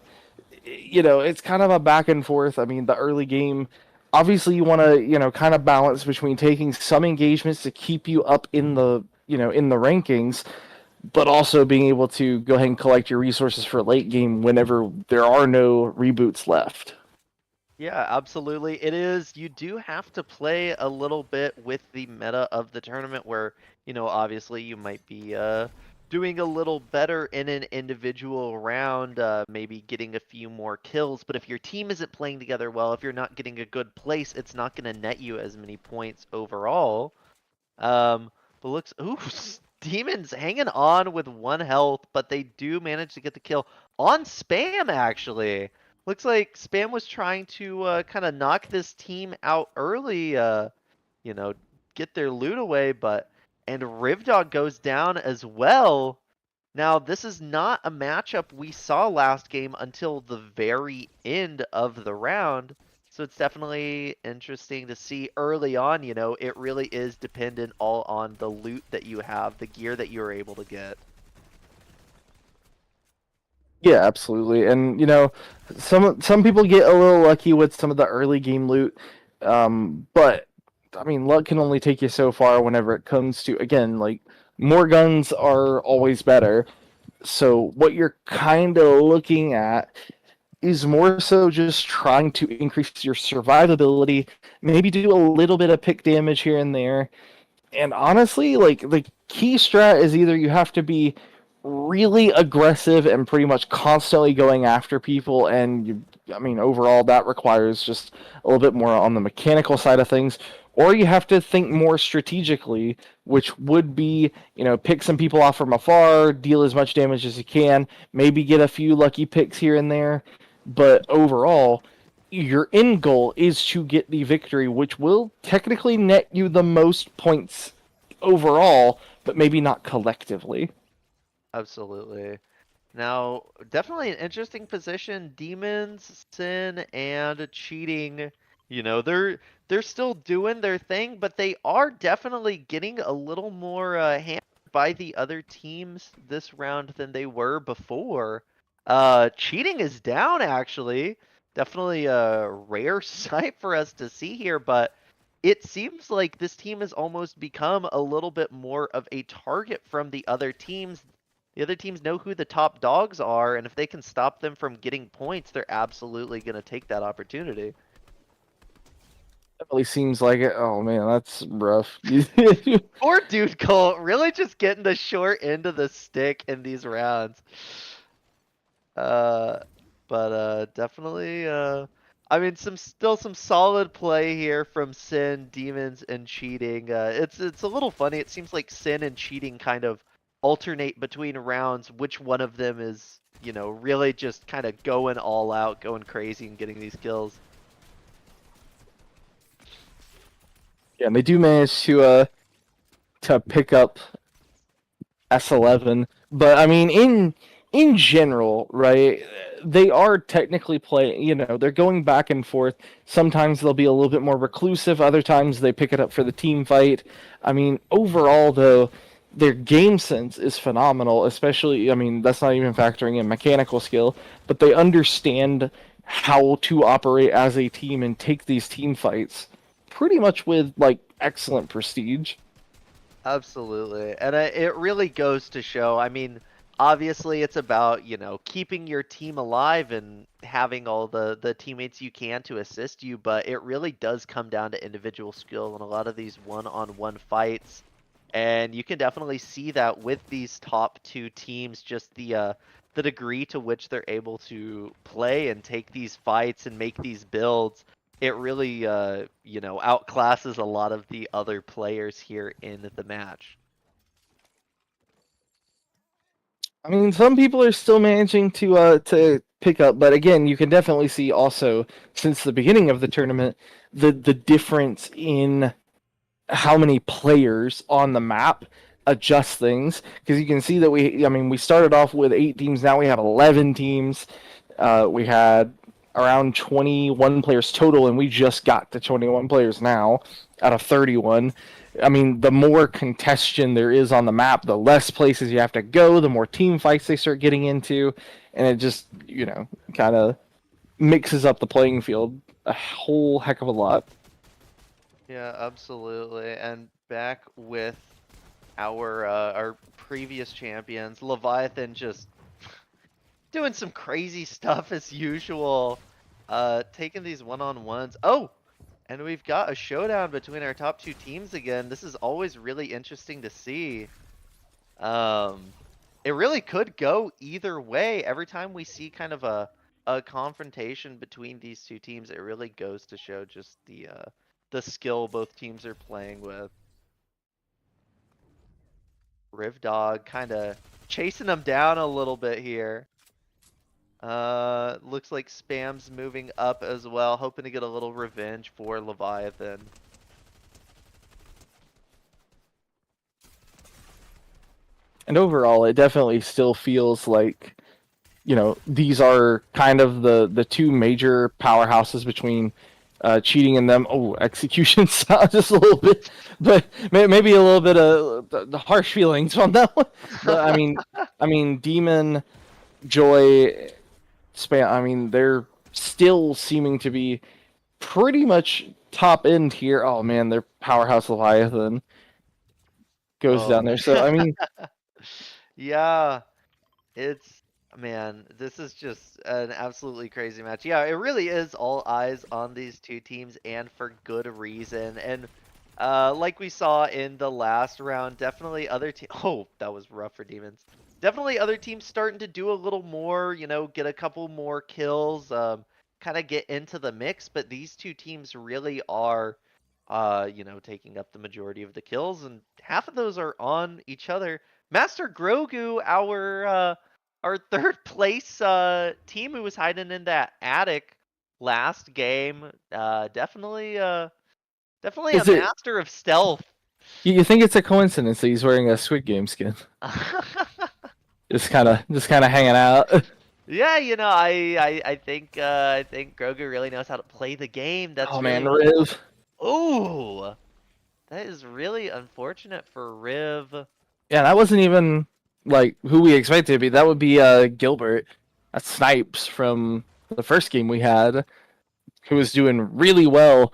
it's kind of a back and forth. I mean, the early game, obviously, you want to, kind of balance between taking some engagements to keep you up in the rankings, but also being able to go ahead and collect your resources for late game whenever there are no reboots left. Yeah, absolutely. It is. You do have to play a little bit with the meta of the tournament where, obviously you might be doing a little better in an individual round, maybe getting a few more kills. But if your team isn't playing together well, if you're not getting a good place, it's not going to net you as many points overall. But looks, ooh, Demons hanging on with 1 health, but they do manage to get the kill on Spam, actually. Looks like Spam was trying to kind of knock this team out early, you know, get their loot away, and Rivdog goes down as well. Now, this is not a matchup we saw last game until the very end of the round. So it's definitely interesting to see early on, it really is dependent all on the loot that you have, the gear that you're able to get. Yeah, absolutely. And some people get a little lucky with some of the early game loot, but I mean, luck can only take you so far whenever it comes to, again, like, more guns are always better. So what you're kind of looking at is more so just trying to increase your survivability, maybe do a little bit of pick damage here and there, and honestly, like, the key strat is either you have to be really aggressive and pretty much constantly going after people, and I mean, overall, that requires just a little bit more on the mechanical side of things, or you have to think more strategically, which would be, pick some people off from afar, deal as much damage as you can, maybe get a few lucky picks here and there, but overall, your end goal is to get the victory, which will technically net you the most points overall, but maybe not collectively. Absolutely. Now, definitely an interesting position. Demons, Sin, and Cheating, You know, they're still doing their thing, but they are definitely getting a little more hammered by the other teams this round than they were before. Cheating is down actually. Definitely a rare sight for us to see here, but it seems like this team has almost become a little bit more of a target from the other teams. The other teams know who the top dogs are, and if they can stop them from getting points, they're absolutely going to take that opportunity. Definitely seems like it. Oh man, that's rough. Poor dude Colt, really just getting the short end of the stick in these rounds. Uh, but definitely I mean some solid play here from Sin, Demons, and Cheating. It's a little funny. It seems like Sin and Cheating kind of alternate between rounds, which one of them is, you know, really just kind of going all out, going crazy and getting these kills. Yeah, and they do manage to pick up S11, but I mean in general, right? They are technically playing, they're going back and forth. Sometimes they'll be a little bit more reclusive, other times they pick it up for the team fight. I mean, overall though, their game sense is phenomenal, especially, I mean, that's not even factoring in mechanical skill, but they understand how to operate as a team and take these team fights pretty much with like excellent prestige. Absolutely. And it really goes to show, I mean, obviously it's about, you know, keeping your team alive and having all the teammates you can to assist you, but it really does come down to individual skill in a lot of these one-on-one fights. And you can definitely see that with these top two teams, just the degree to which they're able to play and take these fights and make these builds. It really, you know, outclasses a lot of the other players here in the match. I mean, some people are still managing to pick up, but again, you can definitely see also since the beginning of the tournament the difference in how many players on the map adjust things because you can see that we started off with 8 teams, now we have 11 teams. We had around 21 players total, and we just got to 21 players now out of 31. I mean, the more congestion there is on the map, the less places you have to go, the more team fights they start getting into, and it just, kind of mixes up the playing field a whole heck of a lot. Yeah, absolutely. And back with our previous champions, Leviathan just doing some crazy stuff as usual. Taking these one-on-ones. Oh, and we've got a showdown between our top two teams again. This is always really interesting to see. Um, it really could go either way. Every time we see kind of a confrontation between these two teams, it really goes to show just the skill both teams are playing with. Rivdog kind of chasing them down a little bit here. Looks like Spam's moving up as well, hoping to get a little revenge for Leviathan. And overall, it definitely still feels like, these are kind of the two major powerhouses between cheating and them. Oh, execution sound just a little bit, but maybe a little bit of the harsh feelings on that one. But I mean, Demon, Joy, Spam. I mean, they're still seeming to be pretty much top end here. Oh man, their powerhouse Leviathan goes Oh down there. So I mean, yeah, it's man, this is just an absolutely crazy match. Yeah, it really is all eyes on these two teams and for good reason. And like we saw in the last round, definitely other team. Oh, that was rough for Demons. Definitely other teams starting to do a little more, you know, get a couple more kills, kind of get into the mix, but these two teams really are you know, taking up the majority of the kills, and half of those are on each other. Master Grogu, our third place team who was hiding in that attic last game, definitely a is it? master of stealth. You think it's a coincidence that he's wearing a Squid Game skin? Just kind of hanging out. Yeah, I think Grogu really knows how to play the game. Oh That's really man, what. Riv. Ooh, that is really unfortunate for Riv. Yeah, that wasn't even like who we expected to be. That would be Gilbert. That's Snipes from the first game we had, who was doing really well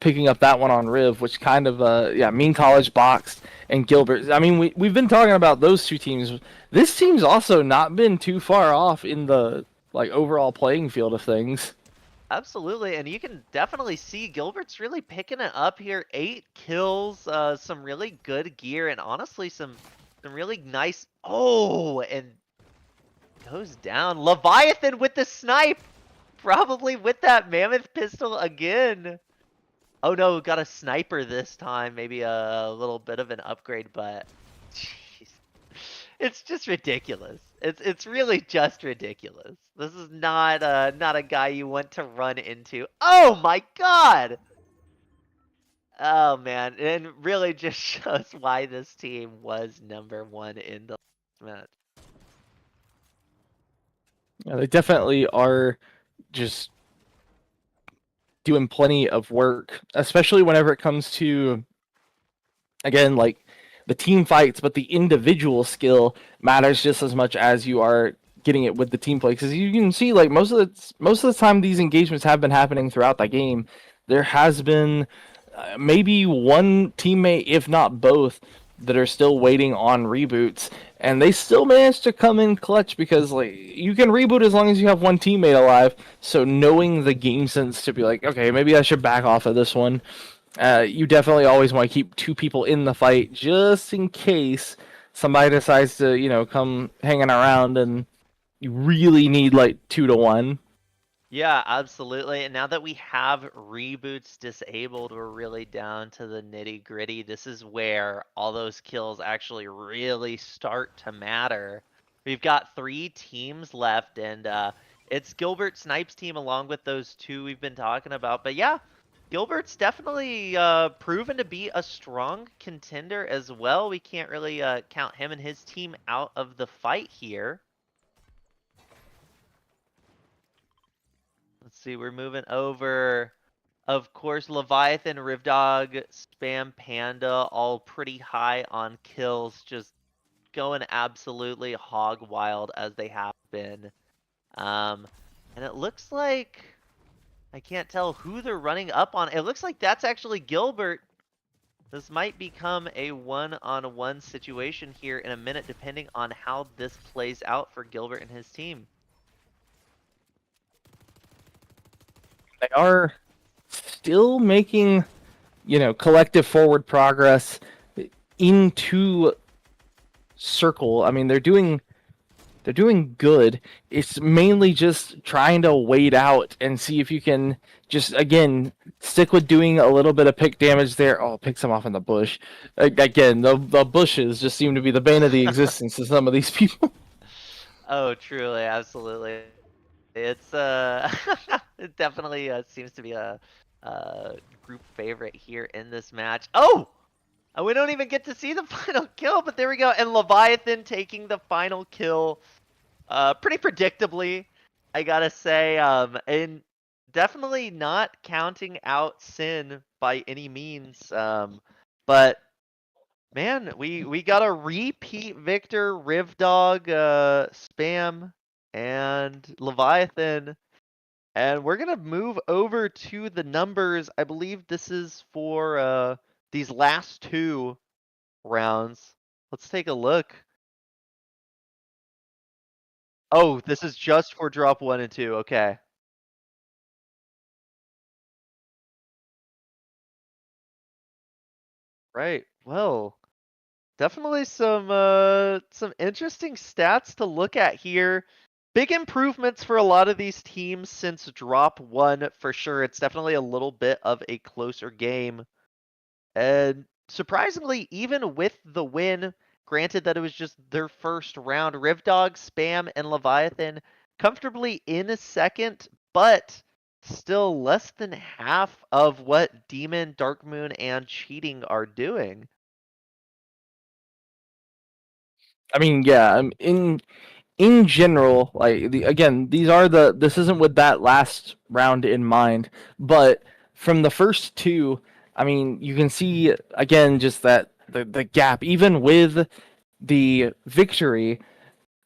picking up that one on Riv, which kind of yeah, Mean College boxed and Gilbert. I mean, we've been talking about those two teams. This team's also not been too far off in the like overall playing field of things. Absolutely, and you can definitely see Gilbert's really picking it up here. 8 kills, some really good gear, and honestly, some really nice. Oh, and goes down. Leviathan with the snipe, probably with that mammoth pistol again. Oh no, got a sniper this time. Maybe a little bit of an upgrade, but jeez, it's just ridiculous. It's really just ridiculous. This is not a guy you want to run into. Oh my god! Oh man, and really just shows why this team was #1 in the match. Yeah, they definitely are just doing plenty of work, especially whenever it comes to again like the team fights, but the individual skill matters just as much as you are getting it with the team play. Because you can see like most of the time these engagements have been happening throughout the game. There has been maybe one teammate, if not both, that are still waiting on reboots, and they still manage to come in clutch because like you can reboot as long as you have one teammate alive. So knowing the game sense to be like, okay, maybe I should back off of this one. You definitely always want to keep two people in the fight just in case somebody decides to, come hanging around and you really need like 2 to 1. Yeah, absolutely. And now that we have reboots disabled, we're really down to the nitty gritty. This is where all those kills actually really start to matter. We've got 3 teams left, and it's Gilbert Snipes' team along with those 2 we've been talking about. But yeah, Gilbert's definitely proven to be a strong contender as well. We can't really count him and his team out of the fight here. Let's see, we're moving over. Of course, Leviathan, Rivdog, Spam Panda, all pretty high on kills, just going absolutely hog wild as they have been. Um, and it looks like I can't tell who they're running up on. It looks like that's actually Gilbert. This might become a one-on-one situation here in a minute, depending on how this plays out for Gilbert and his team. They are still making, collective forward progress into circle. I mean, they're doing good. It's mainly just trying to wait out and see if you can just again stick with doing a little bit of pick damage there. Oh, pick some off in the bush. Again, the bushes just seem to be the bane of the existence to some of these people. Oh, truly, absolutely. It's it definitely seems to be a group favorite here in this match. Oh, and we don't even get to see the final kill, but there we go. And Leviathan taking the final kill, pretty predictably, I gotta say. And definitely not counting out Sin by any means. But man, we got a repeat victor, Rivdog, Spam, and Leviathan. And we're gonna move over to the numbers. I believe this is for these last 2 rounds. Let's take a look. Oh, this is just for drop 1 and 2. Okay. Right. Well, definitely some interesting stats to look at here. Big improvements for a lot of these teams since drop 1 for sure. It's definitely a little bit of a closer game. And surprisingly, even with the win, granted that it was just their first round, Rivdog, Spam, and Leviathan comfortably in a second, but still less than half of what Demon, Darkmoon, and Cheating are doing. I mean, yeah, in in general, like again, this isn't with that last round in mind, but from the first two, I mean, you can see again just that the gap, even with the victory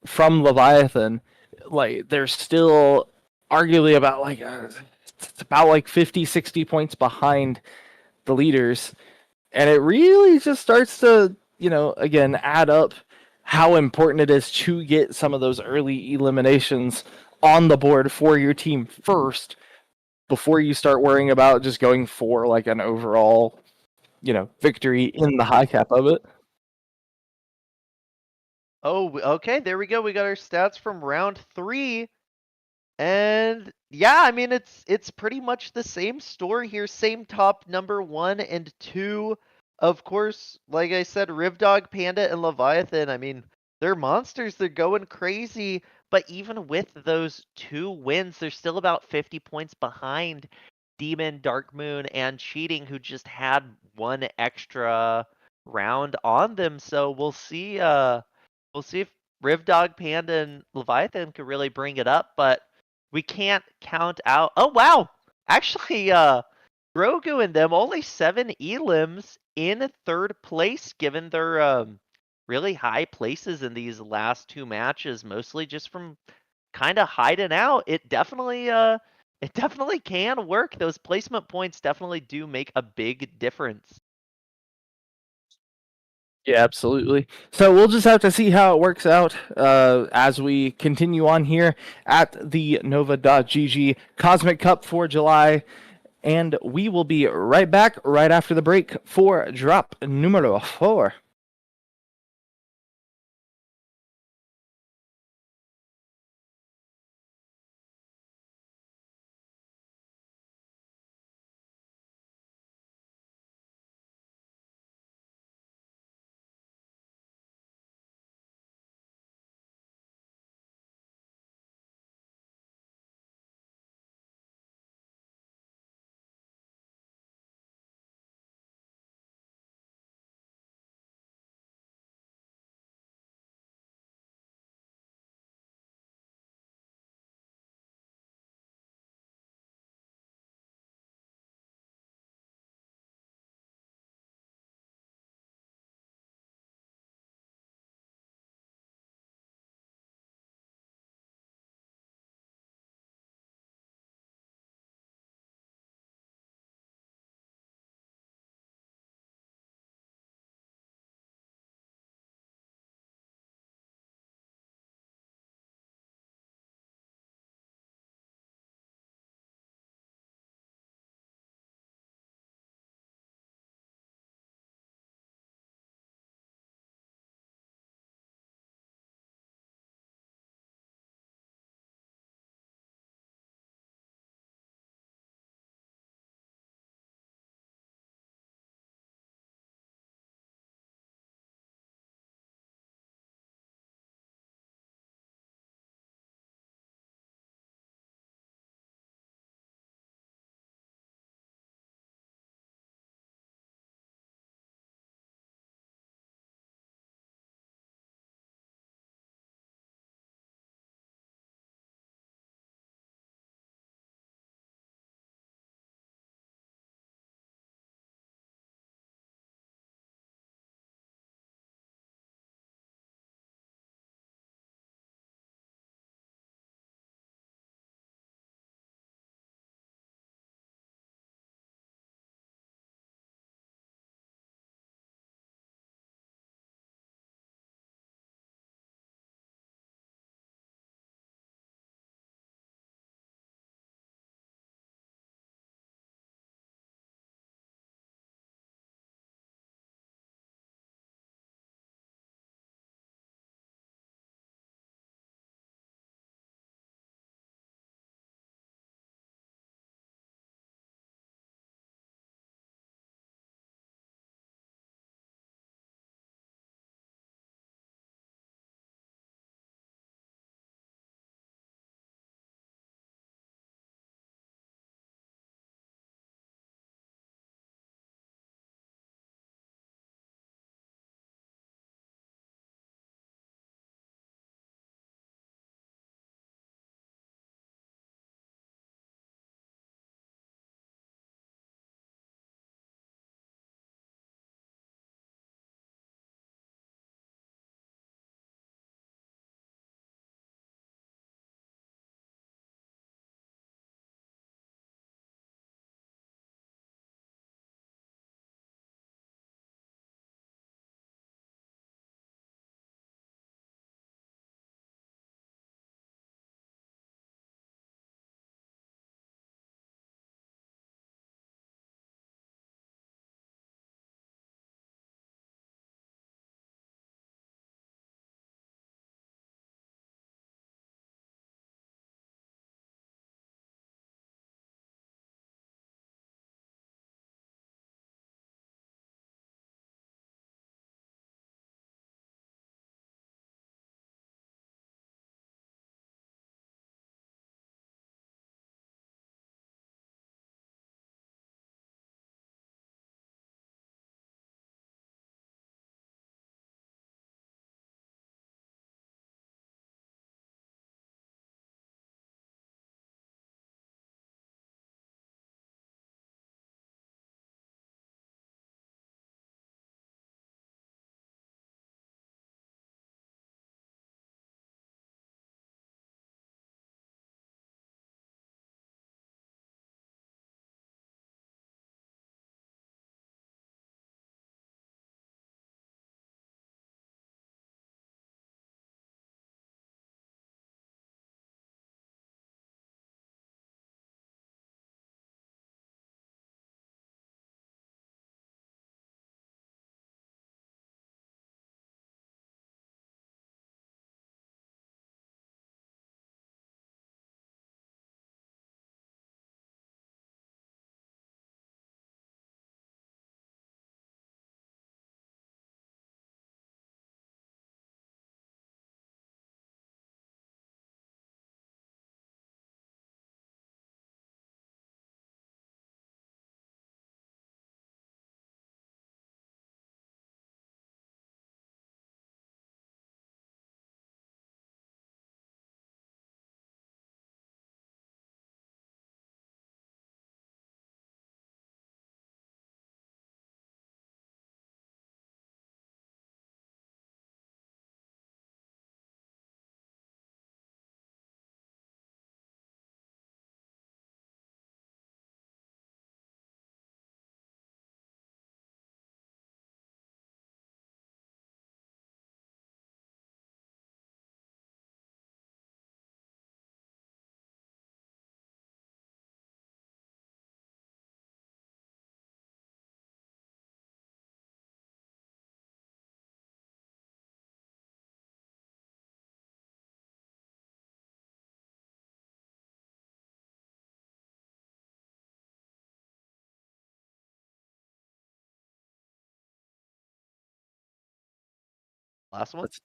from Leviathan, like there's still arguably about it's about like 50, 60 points behind the leaders, and it really just starts to, again, add up how important it is to get some of those early eliminations on the board for your team first before you start worrying about just going for like an overall, victory in the high cap of it. Oh, okay, there we go. We got our stats from round 3. And yeah, I mean it's pretty much the same story here, same top number 1 and 2. Of course, like I said, Rivdog, Panda, and Leviathan, I mean, they're monsters, they're going crazy, but even with those 2 wins, they're still about 50 points behind Demon, Dark Moon, and Cheating, who just had one extra round on them. So we'll see if Rivdog, Panda, and Leviathan could really bring it up, but we can't count out. Oh wow! Actually, Grogu and them only 7 elims in third place, given their really high places in these last 2 matches, mostly just from kind of hiding out. It definitely can work. Those placement points definitely do make a big difference. Yeah, absolutely. So we'll just have to see how it works out as we continue on here at the Nova.gg Cosmic Cup for July. And we will be right back right after the break for drop numero 4. Last one? Let's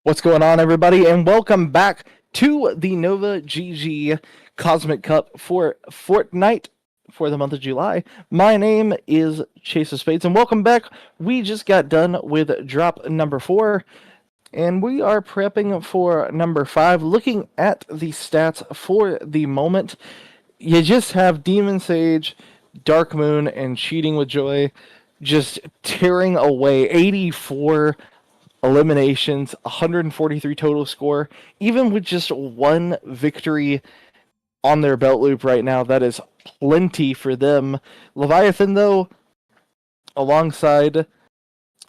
What's going on, everybody, and welcome back to the Nova GG Cosmic Cup for Fortnite for the month of July. My name is Chase of Spades, and welcome back. We just got done with drop number 4, and we are prepping for number 5. Looking at the stats for the moment, you just have Demon Sage, Dark Moon, and Cheating with Joy just tearing away 84 eliminations, 143 total score. Even with just one victory on their belt loop right now, that is plenty for them. Leviathan, though, alongside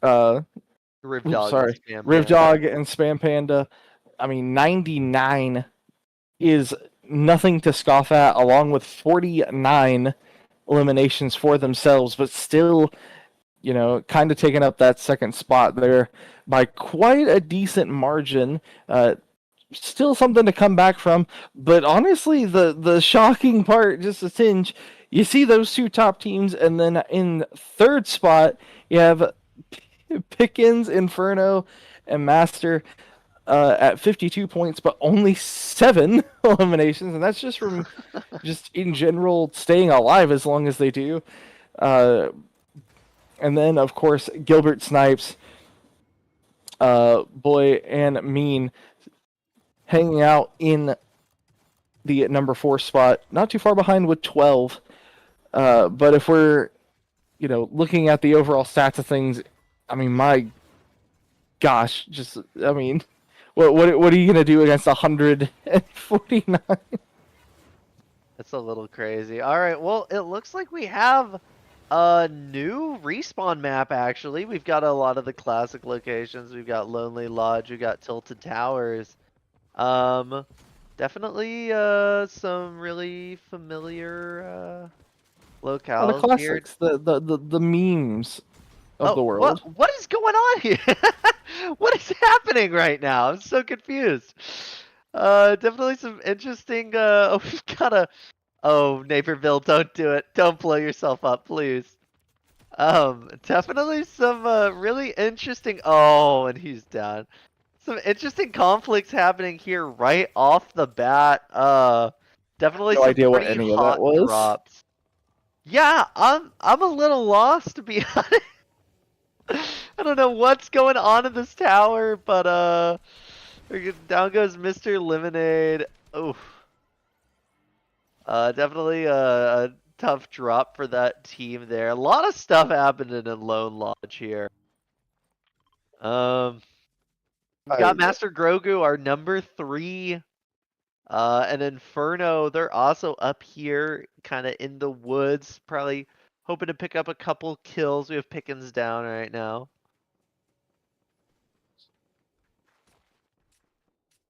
Rivdog and Spam Panda. Rivdog and Spam Panda, I mean, 99 is nothing to scoff at, along with 49 eliminations for themselves, but still, kind of taking up that second spot there by quite a decent margin. Still something to come back from, but honestly, the shocking part, just a tinge, you see those two top teams, and then in third spot, you have Pickens, Inferno, and Master at 52 points, but only 7 eliminations, and that's just from just in general staying alive as long as they do. And then, of course, Gilbert Snipes, Boy, and Mean hanging out in the number 4 spot, not too far behind with 12. But if we're, looking at the overall stats of things, I mean, my gosh, what are you gonna do against 149? That's a little crazy. All right, well, it looks like we have a new respawn map, actually. We've got a lot of the classic locations. We've got Lonely Lodge, we got Tilted Towers. Definitely some really familiar Oh, the locales here. classics, the memes of the world. What is going on here? What is happening right now? I'm so confused. Definitely some interesting. Oh, we've got a. Oh, Naperville, don't do it. Don't blow yourself up, please. Definitely some really interesting. Oh, and he's down. Some interesting conflicts happening here right off the bat. Definitely No some idea what pretty any of that hot was. drops. Yeah, I'm a little lost, to be honest. I don't know what's going on in this tower, but down goes Mr. Lemonade. Oof. Definitely a tough drop for that team there. A lot of stuff happened in Lone Lodge here. We got Master Grogu, our number 3. And Inferno, they're also up here, kind of in the woods, probably hoping to pick up a couple kills. We have Pickens down right now.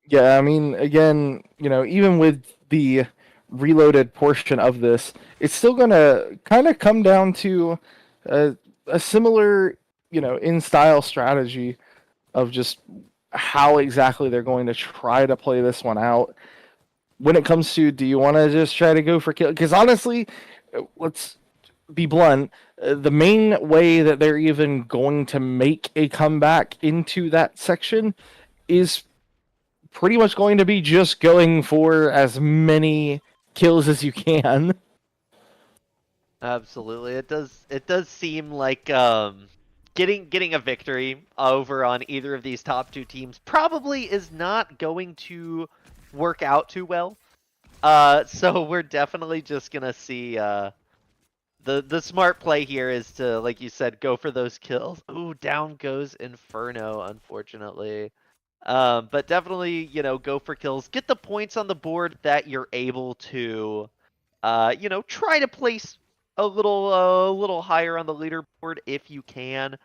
Yeah, I mean, again, even with the reloaded portion of this, it's still gonna kind of come down to a similar, in style strategy of just how exactly they're going to try to play this one out. When it comes to, do you want to just try to go for kill? Because honestly, let's be blunt. The main way that they're even going to make a comeback into that section is pretty much going to be just going for as many kills as you can. Absolutely. It does seem like getting a victory over on either of these top 2 teams probably is not going to work out too well. So we're definitely just gonna see the smart play here is to, like you said, go for those kills. Ooh, down goes Inferno, unfortunately. But definitely, go for kills. Get the points on the board that you're able to, try to place a little higher on the leaderboard if you can.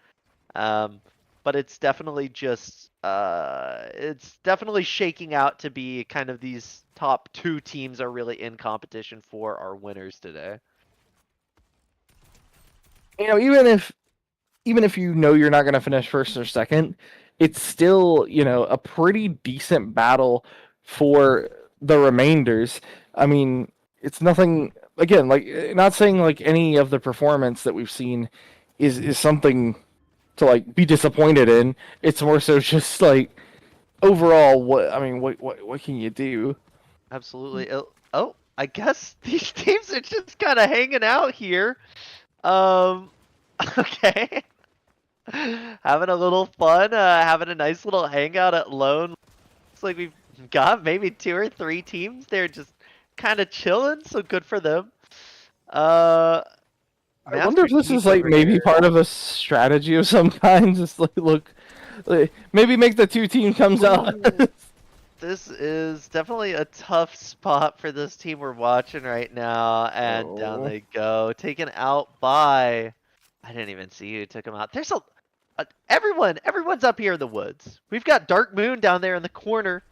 But it's definitely just, it's definitely shaking out to be kind of these top 2 teams are really in competition for our winners today. Even if you're not going to finish first or second, it's still, a pretty decent battle for the remainders. I mean, it's nothing, again, like, not saying like any of the performance that we've seen is something to like be disappointed in. It's more so just like overall, what can you do? Absolutely. Oh, I guess these teams are just kind of hanging out here. Um, okay. Having a little fun, having a nice little hangout at Lone. Looks like we've got maybe 2 or 3 teams there just kind of chilling, so good for them. Uh, I wonder Master if this Keith is like over maybe here. part of a strategy of some kind. Just like, maybe make the two team comes out. Ooh, this is definitely a tough spot for this team we're watching right now, and down Oh, they go, taken out by. I didn't even see who took him out. There's everyone's up here in the woods. We've got Dark Moon down there in the corner.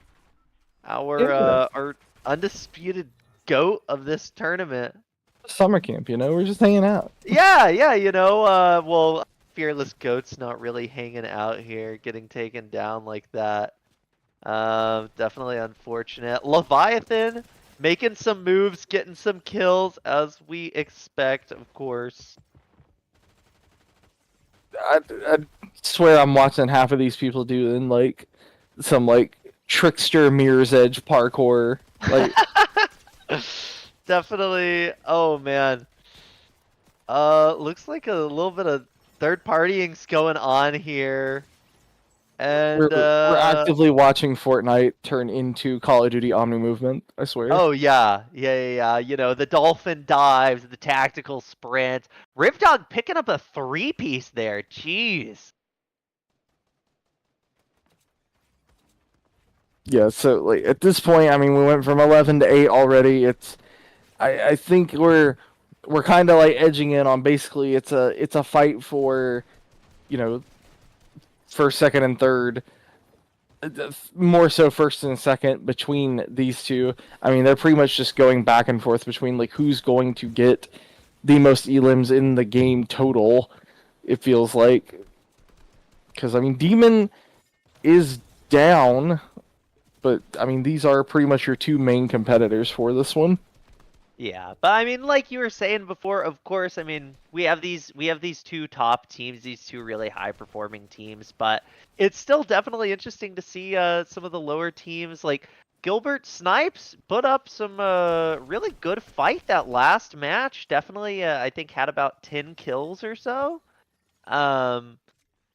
yeah, Our undisputed goat of this tournament. summer camp. We're just hanging out. Yeah, yeah, well, Fearless Goat's not really hanging out here, getting taken down like that. Definitely unfortunate. Leviathan making some moves, getting some kills as we expect, of course. I swear I'm watching half of these people doing like some like trickster mirror's edge parkour. Like Definitely. Oh man. Looks like a little bit of third partying's going on here. we're And we're actively watching Fortnite turn into Call of Duty Omni Movement. I swear. oh yeah. The dolphin dives, the tactical sprint. Ripdog picking up a 3-piece there. Jeez. Yeah. So like at this point, I mean, we went from 11 to 8 already. I think we're kind of like edging in on basically it's a fight for you know first, second, and third. More so first and second between these two. I mean, they're pretty much just going back and forth between like who's going to get the most elims in the game total. It feels like because I mean, Demon is down, but I mean these are pretty much your two main competitors for this one. Yeah, but I mean, like you were saying before, of course, I mean, we have these 2 top teams, these 2 really high performing teams, but it's still definitely interesting to see some of the lower teams like Gilbert Snipes put up some really good fight that last match. Definitely I think had about 10 kills or so. Um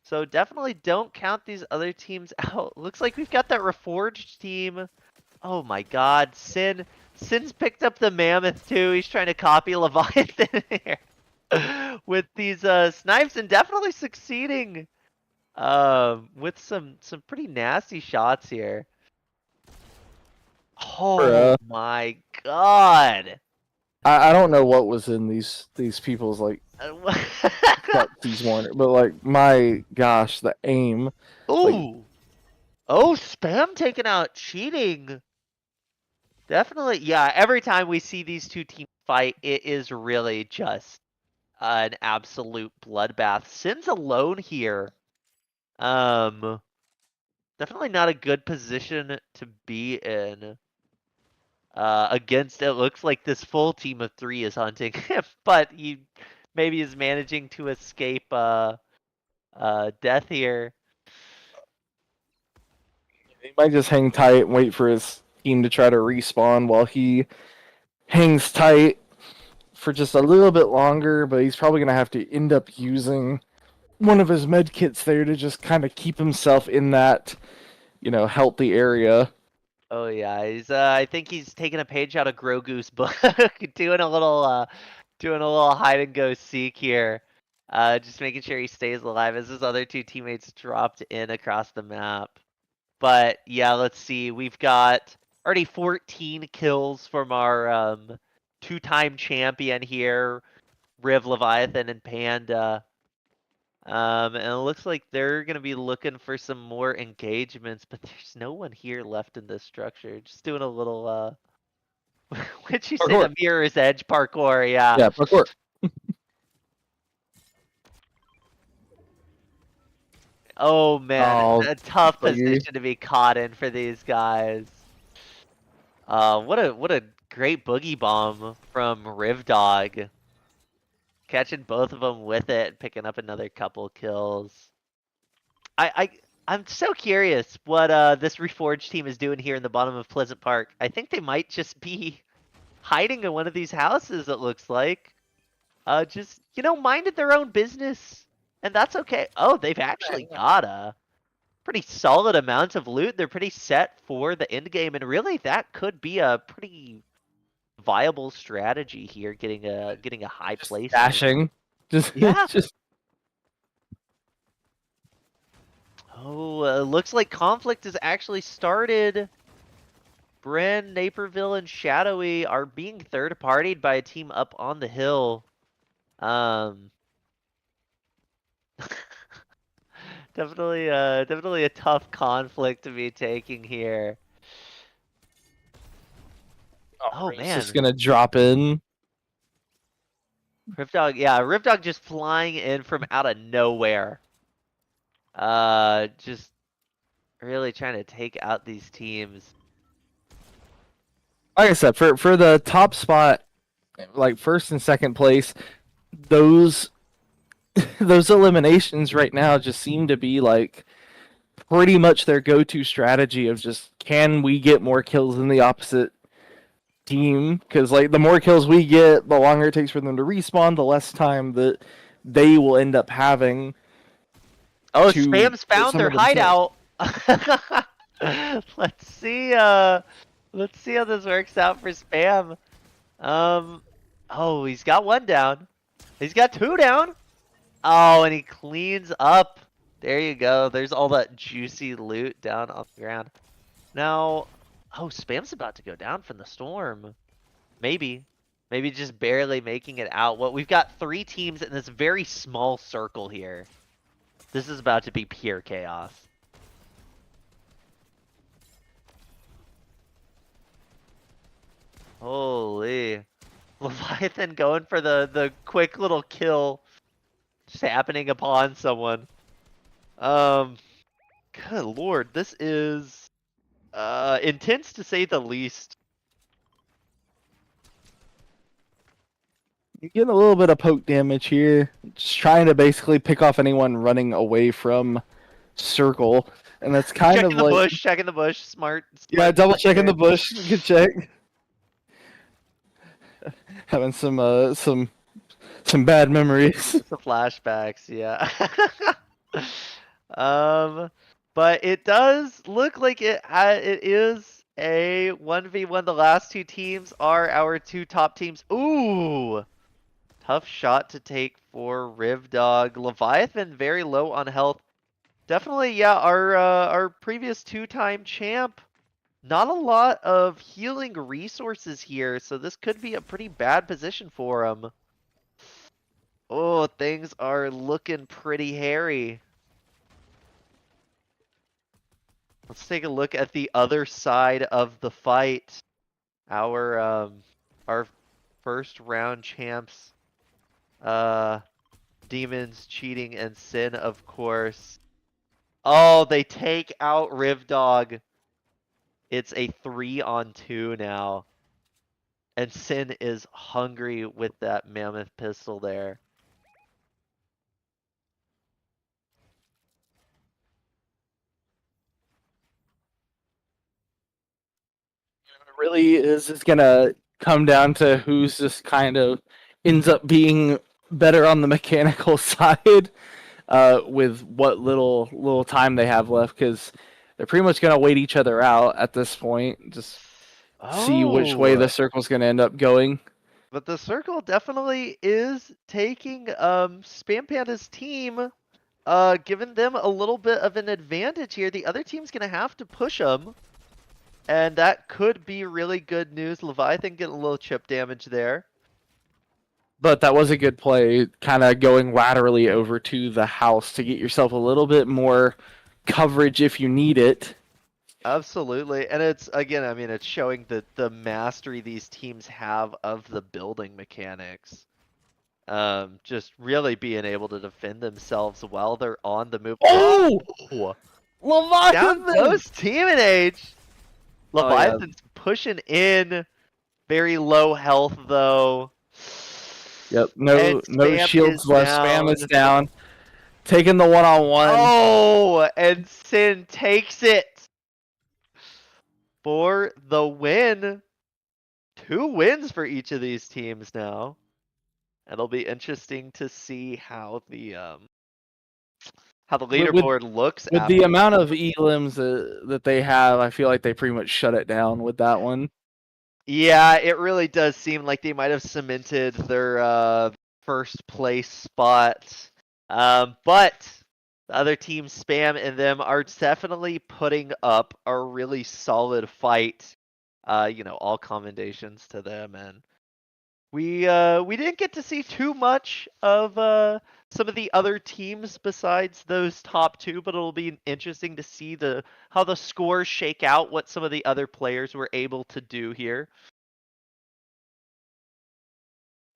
so definitely don't count these other teams out. Looks like we've got that Reforged team. Oh my God, Sin's picked up the mammoth too. He's trying to copy Leviathan here with these snipes and definitely succeeding with some pretty nasty shots here. Or, Oh my God. I don't know what was in these people's like cups these morning, but like my gosh, the aim, like Ooh. Oh, spam taking out cheating. Definitely. Yeah, every time we see these 2 teams fight, it is really just an absolute bloodbath. Sin's alone here. Um, Definitely not a good position to be in. Against it looks like this full team of 3 is hunting him, but he maybe is managing to escape death here. he might just hang tight and wait for his team to try to respawn while he hangs tight for just a little bit longer, but he's probably gonna have to end up using one of his med kits there to just kind of keep himself in that, healthy area. Oh yeah, he's I think he's taking a page out of Grogu's book, doing a little hide and go seek here. Just making sure he stays alive as his other 2 teammates dropped in across the map. But yeah, let's see. We've got already 14 kills from our 2-time champion here, Riv Leviathan and Panda. And it looks like they're gonna be looking for some more engagements, but there's no one here left in this structure. Just doing a little what'd you say? Parkour. The mirror's edge parkour, yeah. Yeah, parkour. Oh man, Oh, a tough buggy. position to be caught in for these guys. What a great boogie bomb from Rivdog. Catching both of them with it, picking up another couple kills. I I'm so curious what this Reforged team is doing here in the bottom of Pleasant Park. I think they might just be hiding in one of these houses, it looks like. Just, minding their own business. And that's okay. Oh, they've actually got a pretty solid amount of loot. They're pretty set for the end game, and really that could be a pretty viable strategy here, getting a high Just placement. dashing. Just Yeah. just Oh, looks like conflict has actually started. Bren, Naperville, and Shadowy are being third-partied by a team up on the hill. Um, definitely a tough conflict to be taking here. Oh it's just man, gonna drop in. Ripdog, yeah, Ripdog just flying in from out of nowhere. Just really trying to take out these teams. Like I said, for the top spot, like first and second place, those those eliminations right now just seem to be like pretty much their go-to strategy of just can we get more kills than the opposite team? Because like the more kills we get, the longer it takes for them to respawn, the less time that they will end up having Oh, to Spam's get found some their of themselves. hideout. Let's see. Let's see how this works out for Spam. Um, oh, he's got one down. He's got two down. Oh, and he cleans up. There you go. There's all that juicy loot down on the ground. Now, oh, Spam's about to go down from the storm. Maybe. Maybe just barely making it out. Well, we've got three teams in this very small circle here. This is about to be pure chaos. Holy. Leviathan going for the quick little kill. Just happening upon someone. Um, good lord, this is intense to say the least. You're getting a little bit of poke damage here. Just trying to basically pick off anyone running away from circle. And that's kind of like, Checking the bush, smart, yeah, smart double play checking there. the bush. Good check. Having some bad memories. The flashbacks, yeah. um, but it does look like it is a 1v1. The last two teams are our two top teams. Ooh, tough shot to take for Rivdog. Leviathan very low on health. Definitely, yeah, our previous two-time champ. Not a lot of healing resources here, so this could be a pretty bad position for him. Oh, things are looking pretty hairy. Let's take a look at the other side of the fight. Our first round champs, uh Demons, Cheating, and Sin, of course. Oh, they take out Rivdog. It's a 3-on-2 now. And Sin is hungry with that mammoth pistol there. It really is just gonna come down to who's just kind of ends up being better on the mechanical side with what little time they have left because they're pretty much gonna wait each other out at this point. Just see which way Oh, the circle's gonna end up going. but the circle definitely is taking Spam Panda's team, giving them a little bit of an advantage here. The other team's gonna have to push them, and that could be really good news. Leviathan getting a little chip damage there. But that was a good play, kind of going laterally over to the house to get yourself a little bit more coverage if you need it. Absolutely, and it's again, I mean, it's showing the mastery these teams have of the building mechanics. Just really being able to defend themselves while they're on the move. Oh! Oh! Down Leviathan! goes Team and Age. Oh yeah. Leviathan's pushing in. Very low health though. Yep. And No Spam is shields left. Spam down. is down. taking the one-on-one. Oh, and Sin takes it for the win. 2 wins for each of these teams now. It'll be interesting to see how the With, with leaderboard looks with after the this. amount of elims that they have, I feel like they pretty much shut it down with that one. Yeah, it really does seem like they might have cemented their first place spot. But the other team, Spam and them, are definitely putting up a really solid fight. All commendations to them, and we didn't get to see too much of some of the other teams besides those top 2, but it'll be interesting to see how the scores shake out, what some of the other players were able to do here.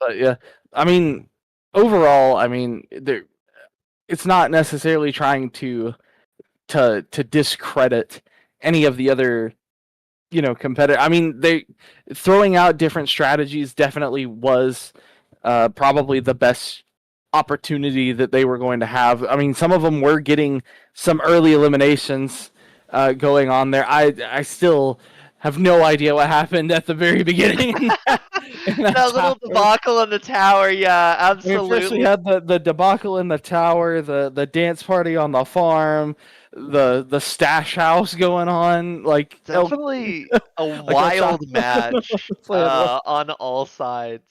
But yeah, I mean, overall, I mean, it's not necessarily trying to discredit any of the other competitor. I mean, they throwing out different strategies definitely was probably the best opportunity that they were going to have. I mean, some of them were getting some early eliminations going on there. I still have no idea what happened at the very beginning in that That little tower. debacle in the tower, yeah, I mean, first we absolutely. had the debacle in the tower, the dance party on the farm, the stash house going on, like Definitely a like El Chapo. wild match It's like, what? on all sides.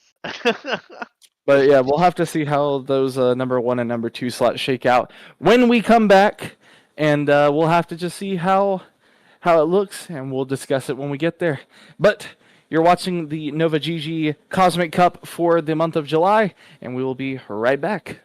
But yeah, we'll have to see how those number 1 and number 2 slots shake out when we come back, and we'll have to just see how it looks, and we'll discuss it when we get there. But you're watching the Nova GG Cosmic Cup for the month of July, and we will be right back.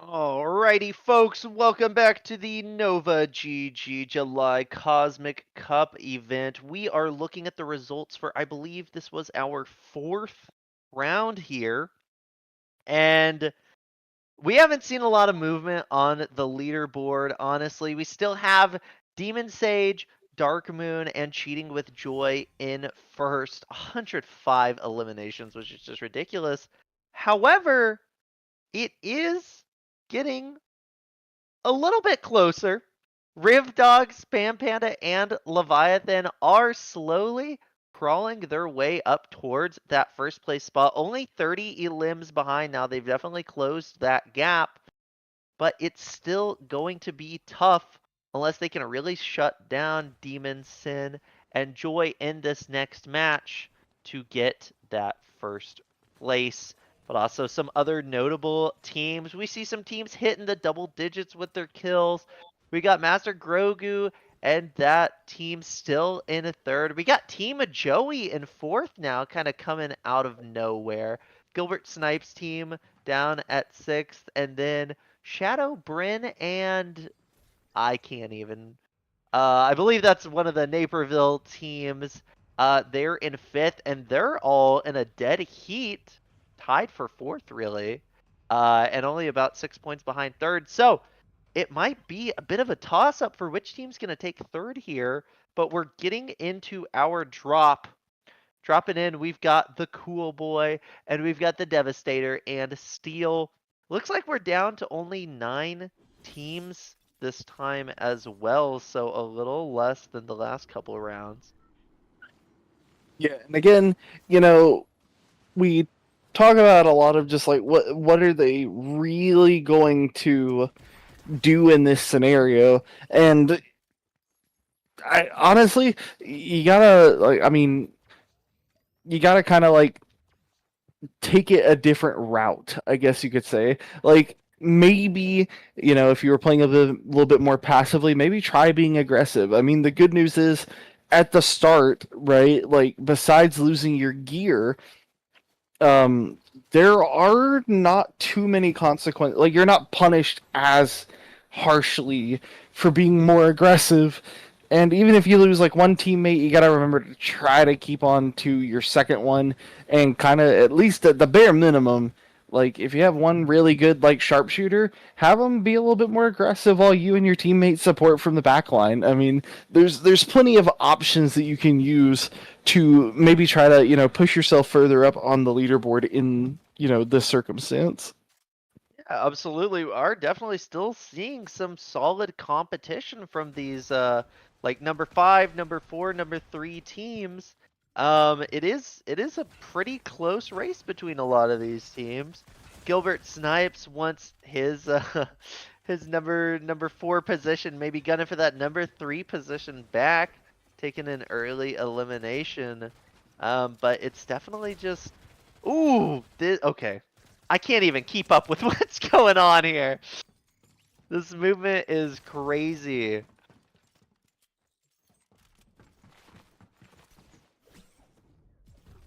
Alrighty, folks, welcome back to the Nova GG July Cosmic Cup event. We are looking at the results for, I believe this was our 4th round here. And we haven't seen a lot of movement on the leaderboard, honestly. We still have Demon Sage, Dark Moon, and Cheating with Joy in first. 105 eliminations, which is just ridiculous. However, it is getting a little bit closer. Riv Dog, Spam Panda, and Leviathan are slowly crawling their way up towards that first place spot. Only 30 elims behind now. They've definitely closed that gap, but it's still going to be tough unless they can really shut down Demon Sin and Joy in this next match to get that first place. But also some other notable teams. We see some teams hitting the double digits with their kills. We got Master Grogu and that team still in a third. We got Team of Joey in fourth now, kind of coming out of nowhere. Gilbert Snipes team down at sixth, and then Shadow Bryn and I can't even. I believe that's one of the Naperville teams. They're in fifth, and they're all in a dead heat, tied for fourth, really, and only about 6 points behind third. So it might be a bit of a toss-up for which team's going to take third here. But we're getting into our drop. Dropping in, we've got the Cool Boy, and we've got the Devastator and Steel. Looks like we're down to only 9 teams this time as well, so a little less than the last couple rounds. Yeah, and again, you know, we talk about a lot of just like what are they really going to do in this scenario, and I honestly, you gotta like, I mean, you gotta kind of like take it a different route, I guess you could say. Like maybe, if you were playing a little bit more passively, maybe try being aggressive. I mean, the good news is at the start, right? Like besides losing your gear, um there are not too many consequences. Like you're not punished as harshly for being more aggressive. And even if you lose like one teammate, you gotta remember to try to keep on to your second one, and kind of at least at the bare minimum, like if you have one really good like sharpshooter, have them be a little bit more aggressive while you and your teammates support from the back line. I mean, there's plenty of options that you can use to maybe try to push yourself further up on the leaderboard in this circumstance. Yeah, absolutely. We are definitely still seeing some solid competition from these like number 5, number 4, number 3 teams. It is a pretty close race between a lot of these teams. Gilbert Snipes wants his his number 4 position, maybe gunning for that number 3 position back, taking an early elimination. But it's definitely just ooh, okay. I can't even keep up with what's going on here. This movement is crazy.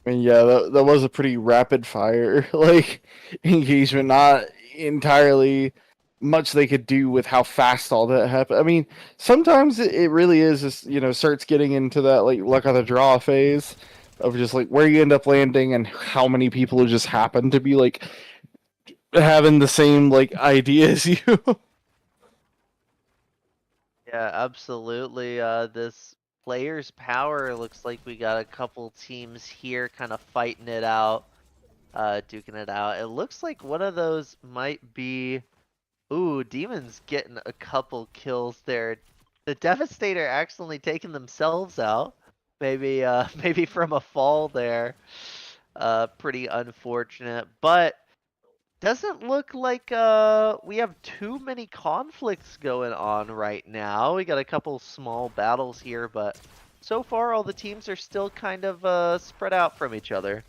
And yeah, that was a pretty rapid fire like engagement. Not entirely much they could do with how fast all that happened. I mean, sometimes it really is just starts getting into that like luck of the draw phase of just like where you end up landing and how many people just happen to be like having the same like idea as you. Yeah, absolutely. This player's power looks like we got a couple teams here kind of fighting it out, duking it out. It looks like one of those might be. Ooh, Demon's getting a couple kills there. The Devastator accidentally taking themselves out. Maybe maybe from a fall there. Pretty unfortunate. But doesn't look like we have too many conflicts going on right now. We got a couple small battles here, but so far all the teams are still kind of spread out from each other.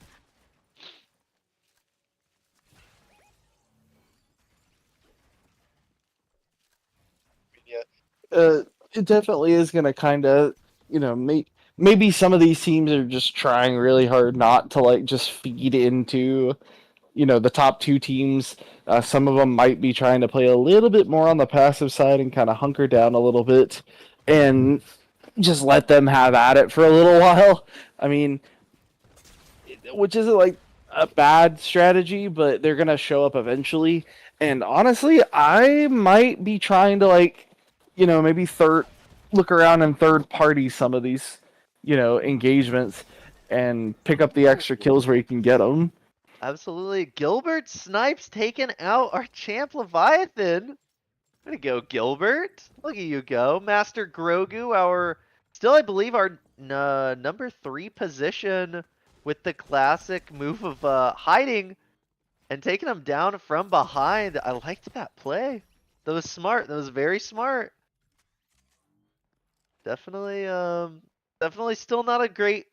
Yeah, it definitely is gonna kind of maybe some of these teams are just trying really hard not to like just feed into the top two teams, some of them might be trying to play a little bit more on the passive side and kind of hunker down a little bit and just let them have at it for a little while. I mean, which isn't like a bad strategy, but they're gonna show up eventually. And honestly, I might be trying to maybe look around and third party some of these, engagements and pick up the extra kills where you can get them. Absolutely. Gilbert Snipes taking out our champ Leviathan. Way to go, Gilbert. Look at you go. Master Grogu, still, I believe, our number 3 position with the classic move of hiding and taking him down from behind. I liked that play. That was smart. That was very smart. Definitely, definitely still not a great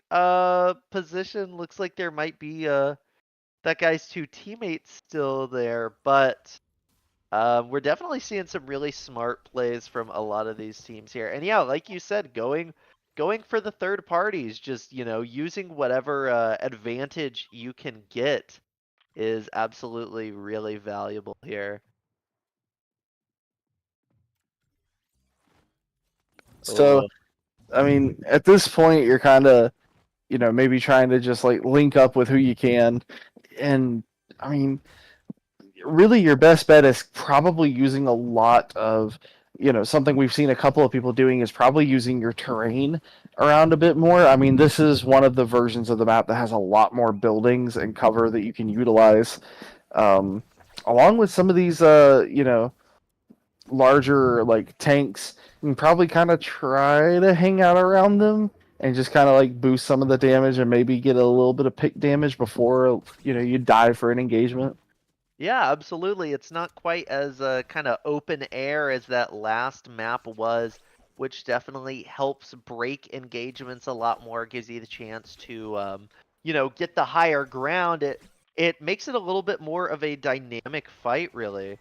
position. Looks like there might be that guy's 2 teammates still there, but we're definitely seeing some really smart plays from a lot of these teams here. And yeah, like you said, going for the third parties, just, using whatever advantage you can get is absolutely really valuable here. So, Oh, I mean, at this point, you're kind of, maybe trying to just like link up with who you can. And I mean, really your best bet is probably using a lot of something we've seen a couple of people doing is probably using your terrain around a bit more. I mean, this is one of the versions of the map that has a lot more buildings and cover that you can utilize, along with some of these larger like tanks. You can probably kind of try to hang out around them and just kind of like boost some of the damage and maybe get a little bit of pick damage before you die for an engagement. yeah, absolutely. It's not quite as kind of open air as that last map was, which definitely helps break engagements a lot more, gives you the chance to get the higher ground. It makes it a little bit more of a dynamic fight, really.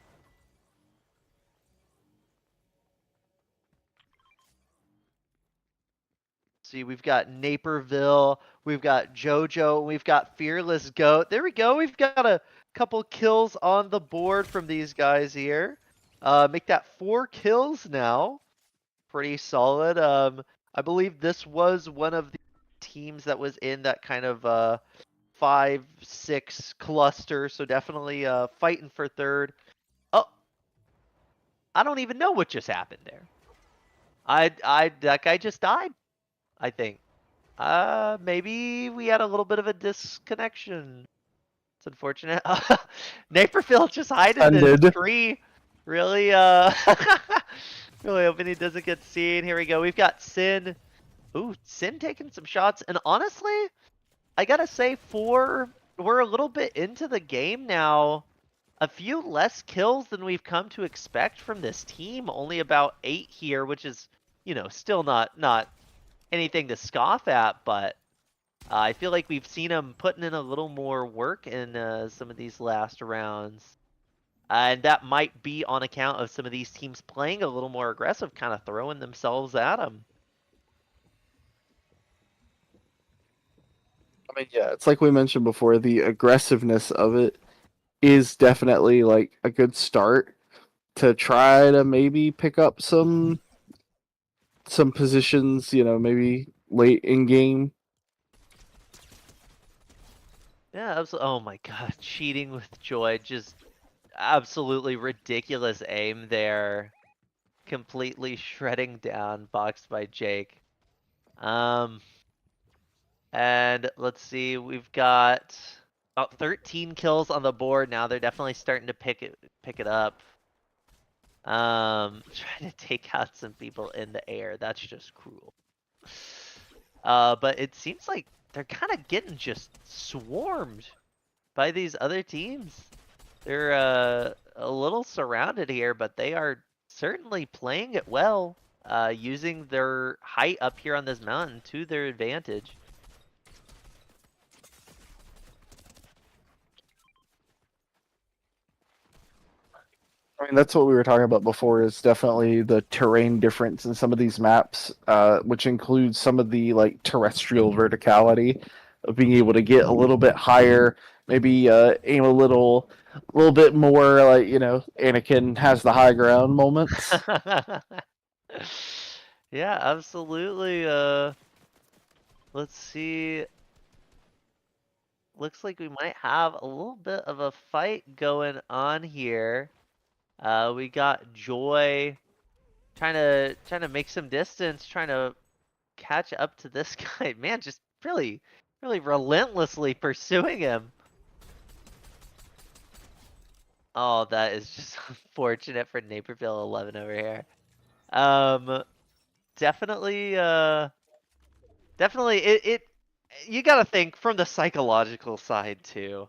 See, we've got Naperville, we've got JoJo, we've got Fearless Goat. There we go. We've got a couple kills on the board from these guys here. Make that 4 kills now. Pretty solid. I believe this was one of the teams that was in that kind of 5-6 cluster, so definitely fighting for third. Oh, I don't even know what just happened there. That guy just died, I think. Maybe we had a little bit of a disconnection. It's unfortunate. Naperville just hiding in this Ended. tree. Really, really hoping he doesn't get seen. Here we go. We've got Sin. Ooh, Sin taking some shots. And honestly, I gotta say, we're a little bit into the game now. A few less kills than we've come to expect from this team. Only about 8 here, which is, still not anything to scoff at, but I feel like we've seen them putting in a little more work in some of these last rounds. And that might be on account of some of these teams playing a little more aggressive, kind of throwing themselves at them. I mean, yeah, it's like we mentioned before, the aggressiveness of it is definitely like a good start to try to maybe pick up some positions, maybe late in game. Yeah, absolutely. Oh my god, cheating with joy. Just absolutely ridiculous aim there. Completely shredding down, boxed by Jake. Um, and let's see, we've got about 13 kills on the board now. They're definitely starting to pick it up. Trying to take out some people in the air. That's just cruel. But it seems like they're kind of getting just swarmed by these other teams. They're a little surrounded here, but they are certainly playing it well, using their height up here on this mountain to their advantage. I mean, that's what we were talking about before. Is definitely the terrain difference in some of these maps, which includes some of the like terrestrial verticality. of being able to get a little bit higher, maybe aim a little bit more, like Anakin has the high ground moments. Yeah, absolutely. Let's see. Looks like we might have a little bit of a fight going on here. We got Joy trying to make some distance, trying to catch up to this guy. Man, just really relentlessly pursuing him. Oh, that is just unfortunate for Naperville 11 over here. Um, definitely, definitely, you gotta think from the psychological side too.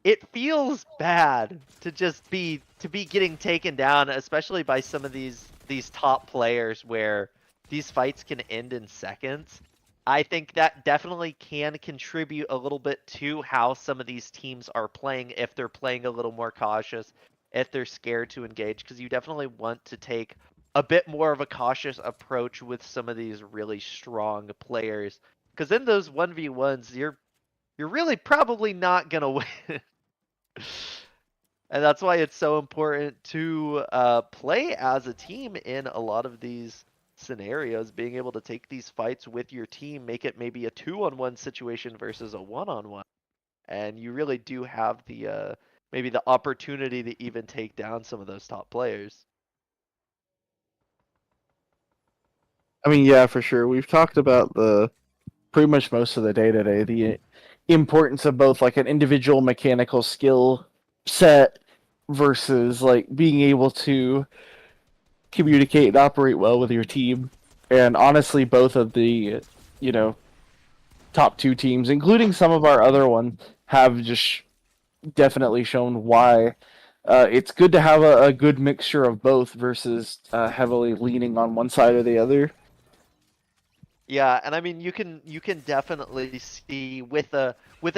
It feels bad to just be getting taken down, especially by some of these top players where these fights can end in seconds. I think that definitely can contribute a little bit to how some of these teams are playing if they're playing a little more cautious, if they're scared to engage, because you definitely want to take a bit more of a cautious approach with some of these really strong players. Because in those 1v1s, you're really probably not gonna win. And that's why it's so important to play as a team in a lot of these scenarios, being able to take these fights with your team, make it maybe a 2-on-1 situation versus a 1-on-1. And you really do have the maybe the opportunity to even take down some of those top players. I mean, yeah, for sure. We've talked about the pretty much most of the day today, the importance of both like an individual mechanical skill set versus like being able to communicate and operate well with your team. And honestly, both of the, you know, top two teams, including some of our other ones, have just definitely shown why it's good to have a good mixture of both versus heavily leaning on one side or the other. Yeah, and I mean you can definitely see with a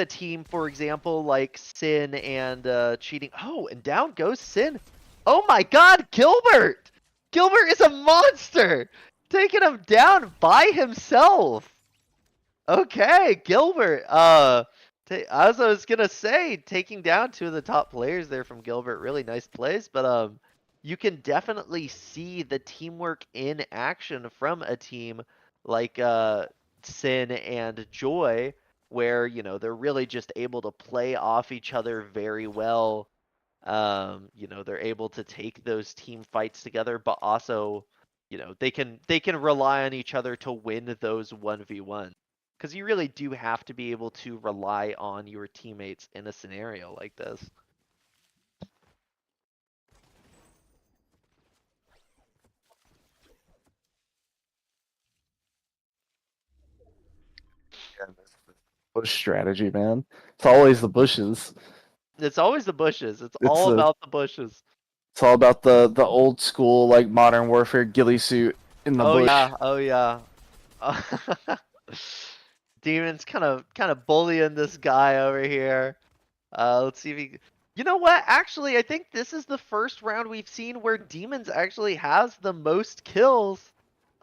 team, for example, like Sin and cheating. Oh, and down goes Sin. Oh my God, Gilbert! Gilbert is a monster, taking him down by himself. Okay, Gilbert. As I was gonna say, taking down two of the top players there from Gilbert, really nice plays. But you can definitely see the teamwork in action from a team like Sin and Joy, where they're really just able to play off each other very well. They're able to take those team fights together, but also, they can rely on each other to win those 1v1. Because you really do have to be able to rely on your teammates in a scenario like this. Bush strategy, man. It's always the bushes. It's always the bushes. It's It's all the about the bushes. it's all about the old school like modern warfare ghillie suit in the Oh bush. yeah, oh yeah. Demon's kind of bullying this guy over here. Let's see if he. You know what? Actually, I think this is the first round we've seen where Demons actually has the most kills.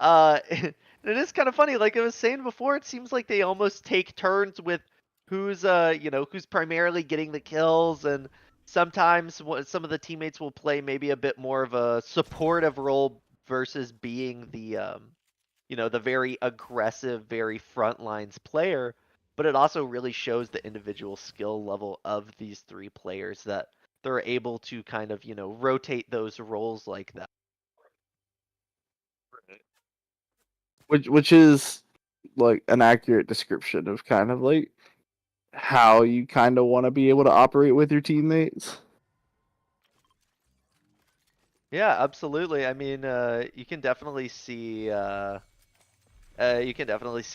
It is kind of funny. Like I was saying before, it seems like they almost take turns with who's primarily getting the kills, and sometimes some of the teammates will play maybe a bit more of a supportive role versus being the very aggressive, very front lines player. But it also really shows the individual skill level of these three players that they're able to kind of, rotate those roles like that. Which is like an accurate description of kind of like how you kind of want to be able to operate with your teammates. Yeah, absolutely. I mean, you can definitely see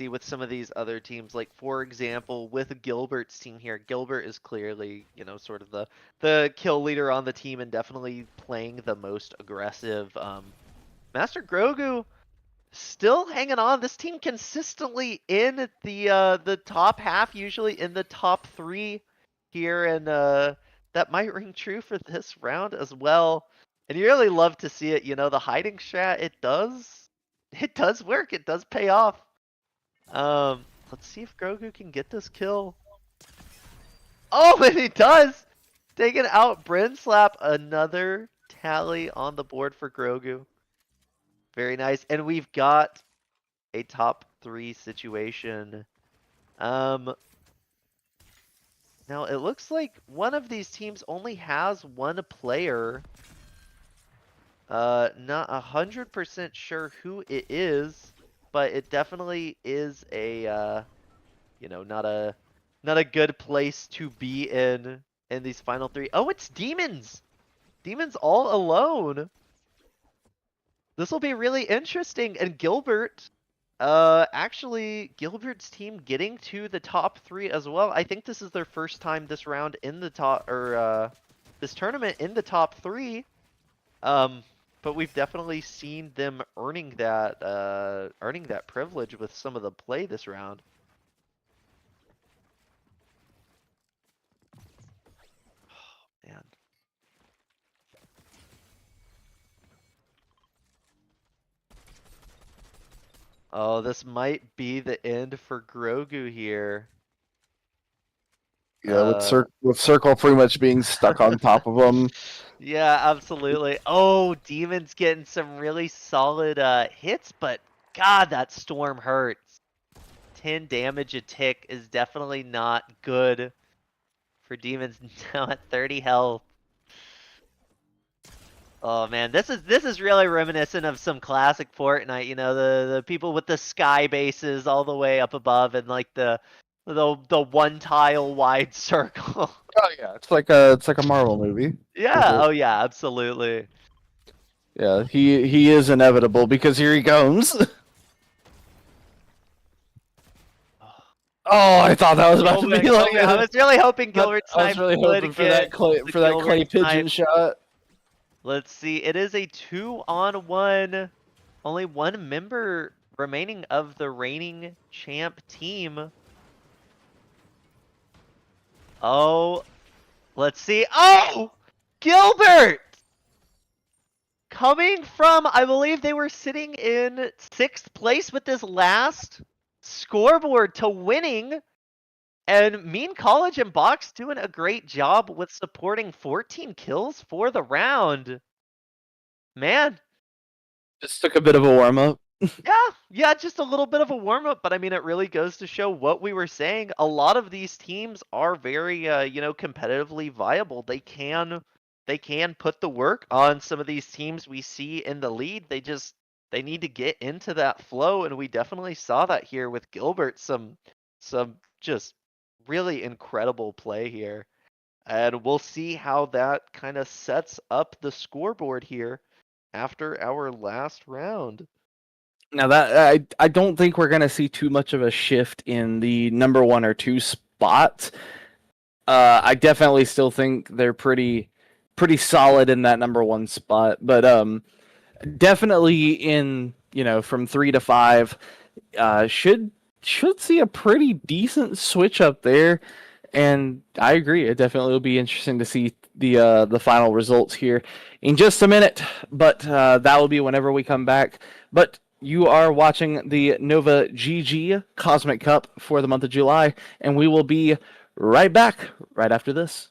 with some of these other teams, like for example, with Gilbert's team here. Gilbert is clearly, sort of the kill leader on the team and definitely playing the most aggressive. Master Grogu still hanging on. This team consistently in the top half, usually in the top three here, and that might ring true for this round as well. And you really love to see it. The hiding strat, it does work. It does pay off. Um, Let's see if Grogu can get this kill. Oh, and he does! Taking out Bryn Slap, another tally on the board for Grogu. Very nice. And we've got a top 3 situation. Now it looks like one of these teams only has one player. Not 100% sure who it is, but it definitely is a not a good place to be in these final 3. Oh, it's Demons. Demons all alone. This will be really interesting. And Gilbert, actually, Gilbert's team getting to the top 3 as well. I think this is their first time this round in the top, or this tournament in the top 3. But we've definitely seen them earning that privilege with some of the play this round. Oh, man. Oh, this might be the end for Grogu here. Yeah, with Circle pretty much being stuck on top of them. Yeah, absolutely. Oh, Demon's getting some really solid hits, but God, that storm hurts. 10 damage a tick is definitely not good for Demons now at 30 health. Oh man, this is really reminiscent of some classic Fortnite, you know, the people with the sky bases all the way up above and like the one tile wide circle. Oh yeah, it's like a Marvel movie. Yeah, oh yeah, absolutely. Yeah, he is inevitable because here he comes. Oh, I thought that was about to be like I was really hoping I Gilbert was Snipe really would hoping get the for that Gilbert clay pigeon Snipe. shot. Let's see, it is a 2-on-1. Only one member remaining of the reigning champ team. Oh, let's see. Oh! Gilbert! Coming from, I believe they were sitting in 6th place with this last scoreboard to winning. And Mean College and Box doing a great job with supporting 14 kills for the round. Man, Just took a bit of a warm up. yeah, just a little bit of a warm up, but I mean, it really goes to show what we were saying. A lot of these teams are very, competitively viable. They can put the work on some of these teams we see in the lead. They need to get into that flow, and we definitely saw that here with Gilbert. Some just really incredible play here. And we'll see how that kind of sets up the scoreboard here after our last round. Now that I don't think we're gonna see too much of a shift in the number 1 or 2 spot. I definitely still think they're pretty solid in that number 1 spot, but definitely in from 3 to 5, should see a pretty decent switch up there. And I agree. It definitely will be interesting to see the final results here in just a minute. But that will be whenever we come back. But you are watching the Nova GG Cosmic Cup for the month of July, and we will be right back right after this.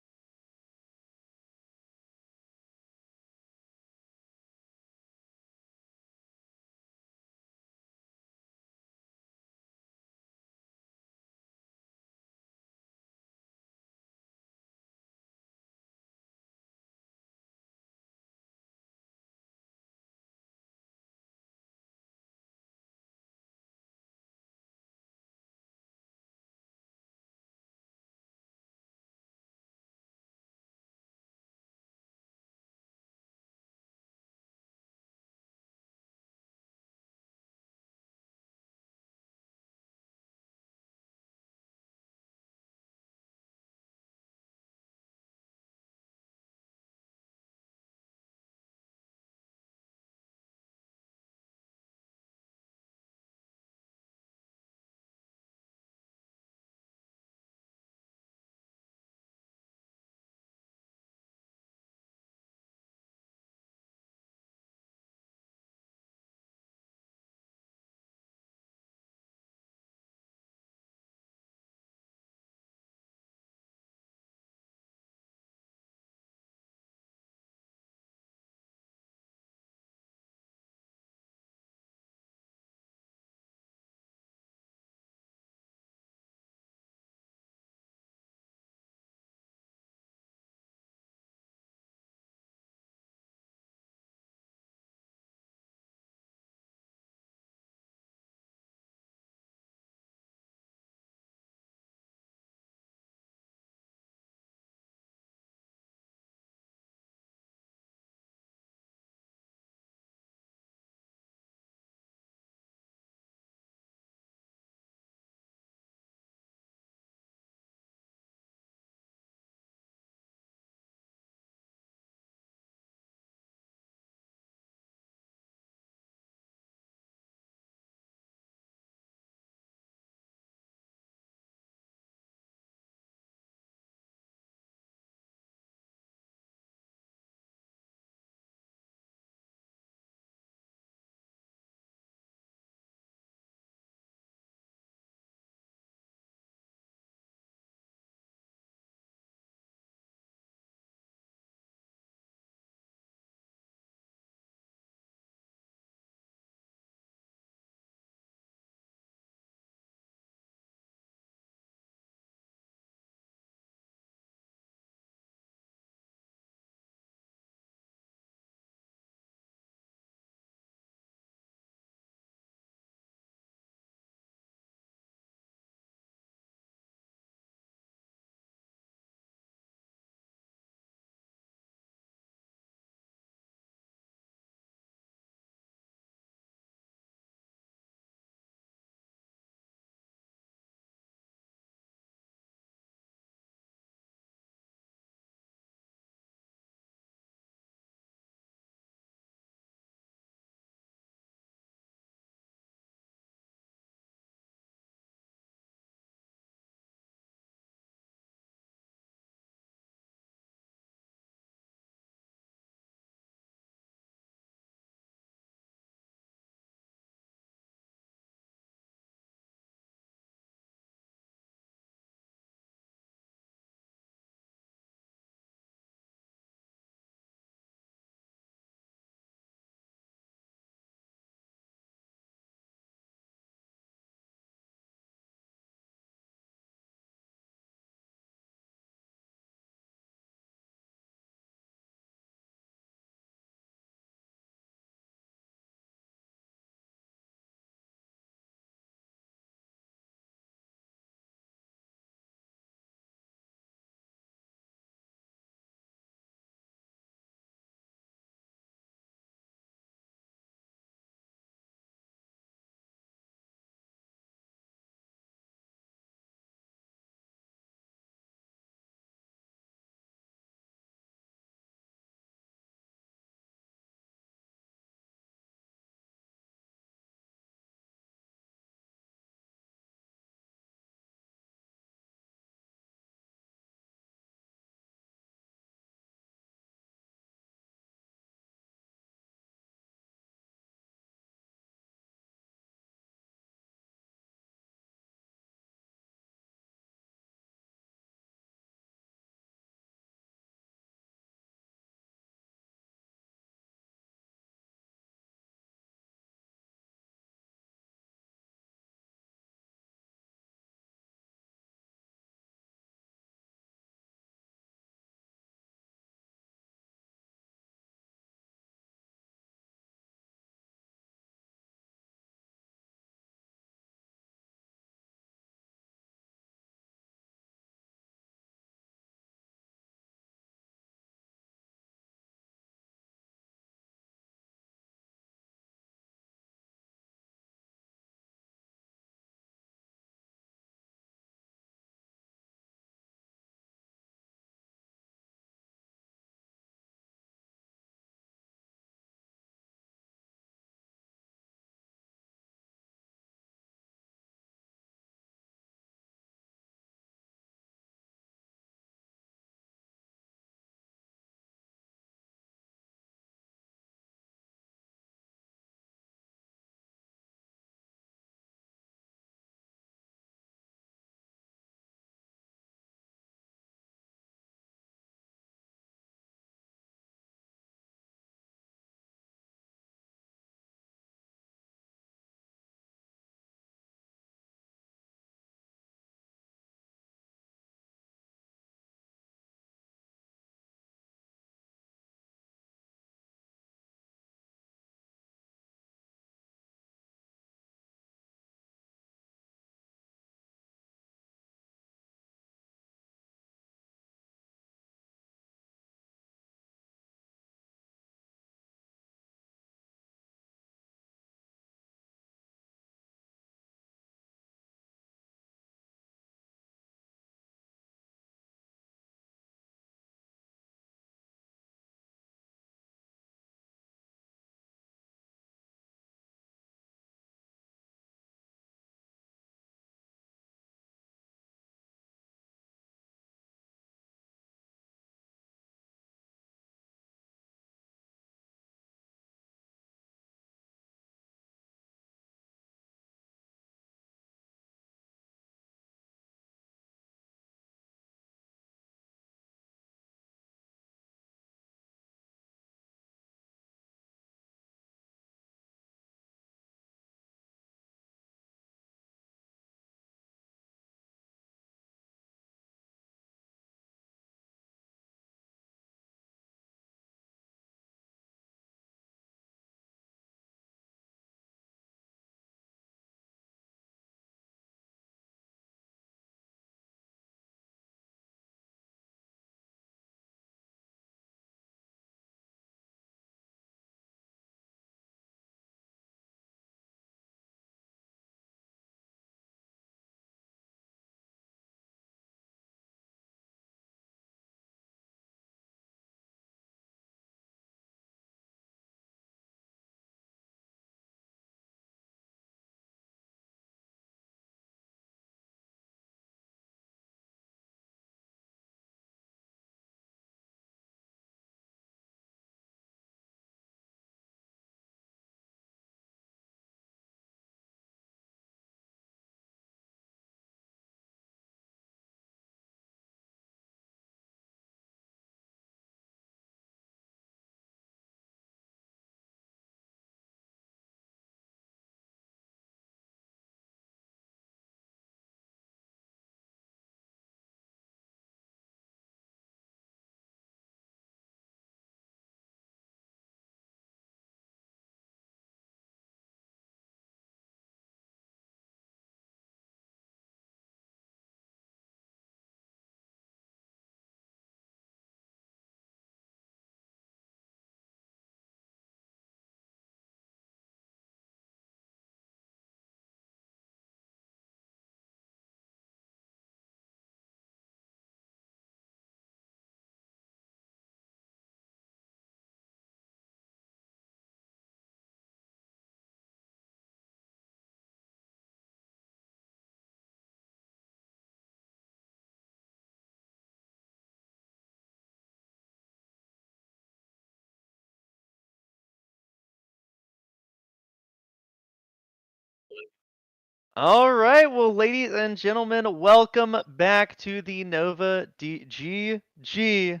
All right, well, ladies and gentlemen, welcome back to the Nova GG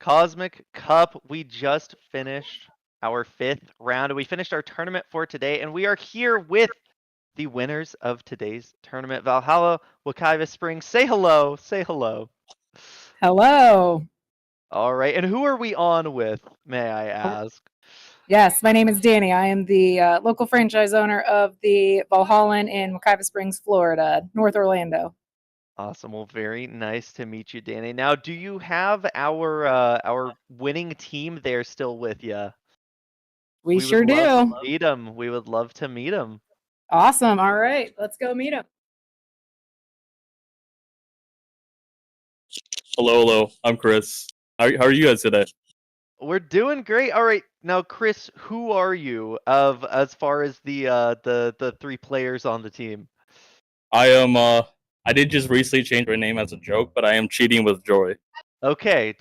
Cosmic Cup. We just finished our 5th round. We finished our tournament for today, and we are here with the winners of today's tournament. Valhalla, Wakaiva Springs, say hello. Say hello. Hello. All right, and who are we on with, may I ask? Yes, my name is Danny. I am the local franchise owner of the Valhalla in Wekiva Springs, Florida, North Orlando. Awesome. Well, very nice to meet you, Danny. Now, do you have our winning team there still with you? We would sure love to do. meet them. We would love to meet them. Awesome. All right, let's go meet them. Hello. I'm Chris. How are you guys today? We're doing great. All right. Now, Chris, who are you of as far as the 3 players on the team? I am. I did just recently change my name as a joke, but I am cheating with joy. Okay.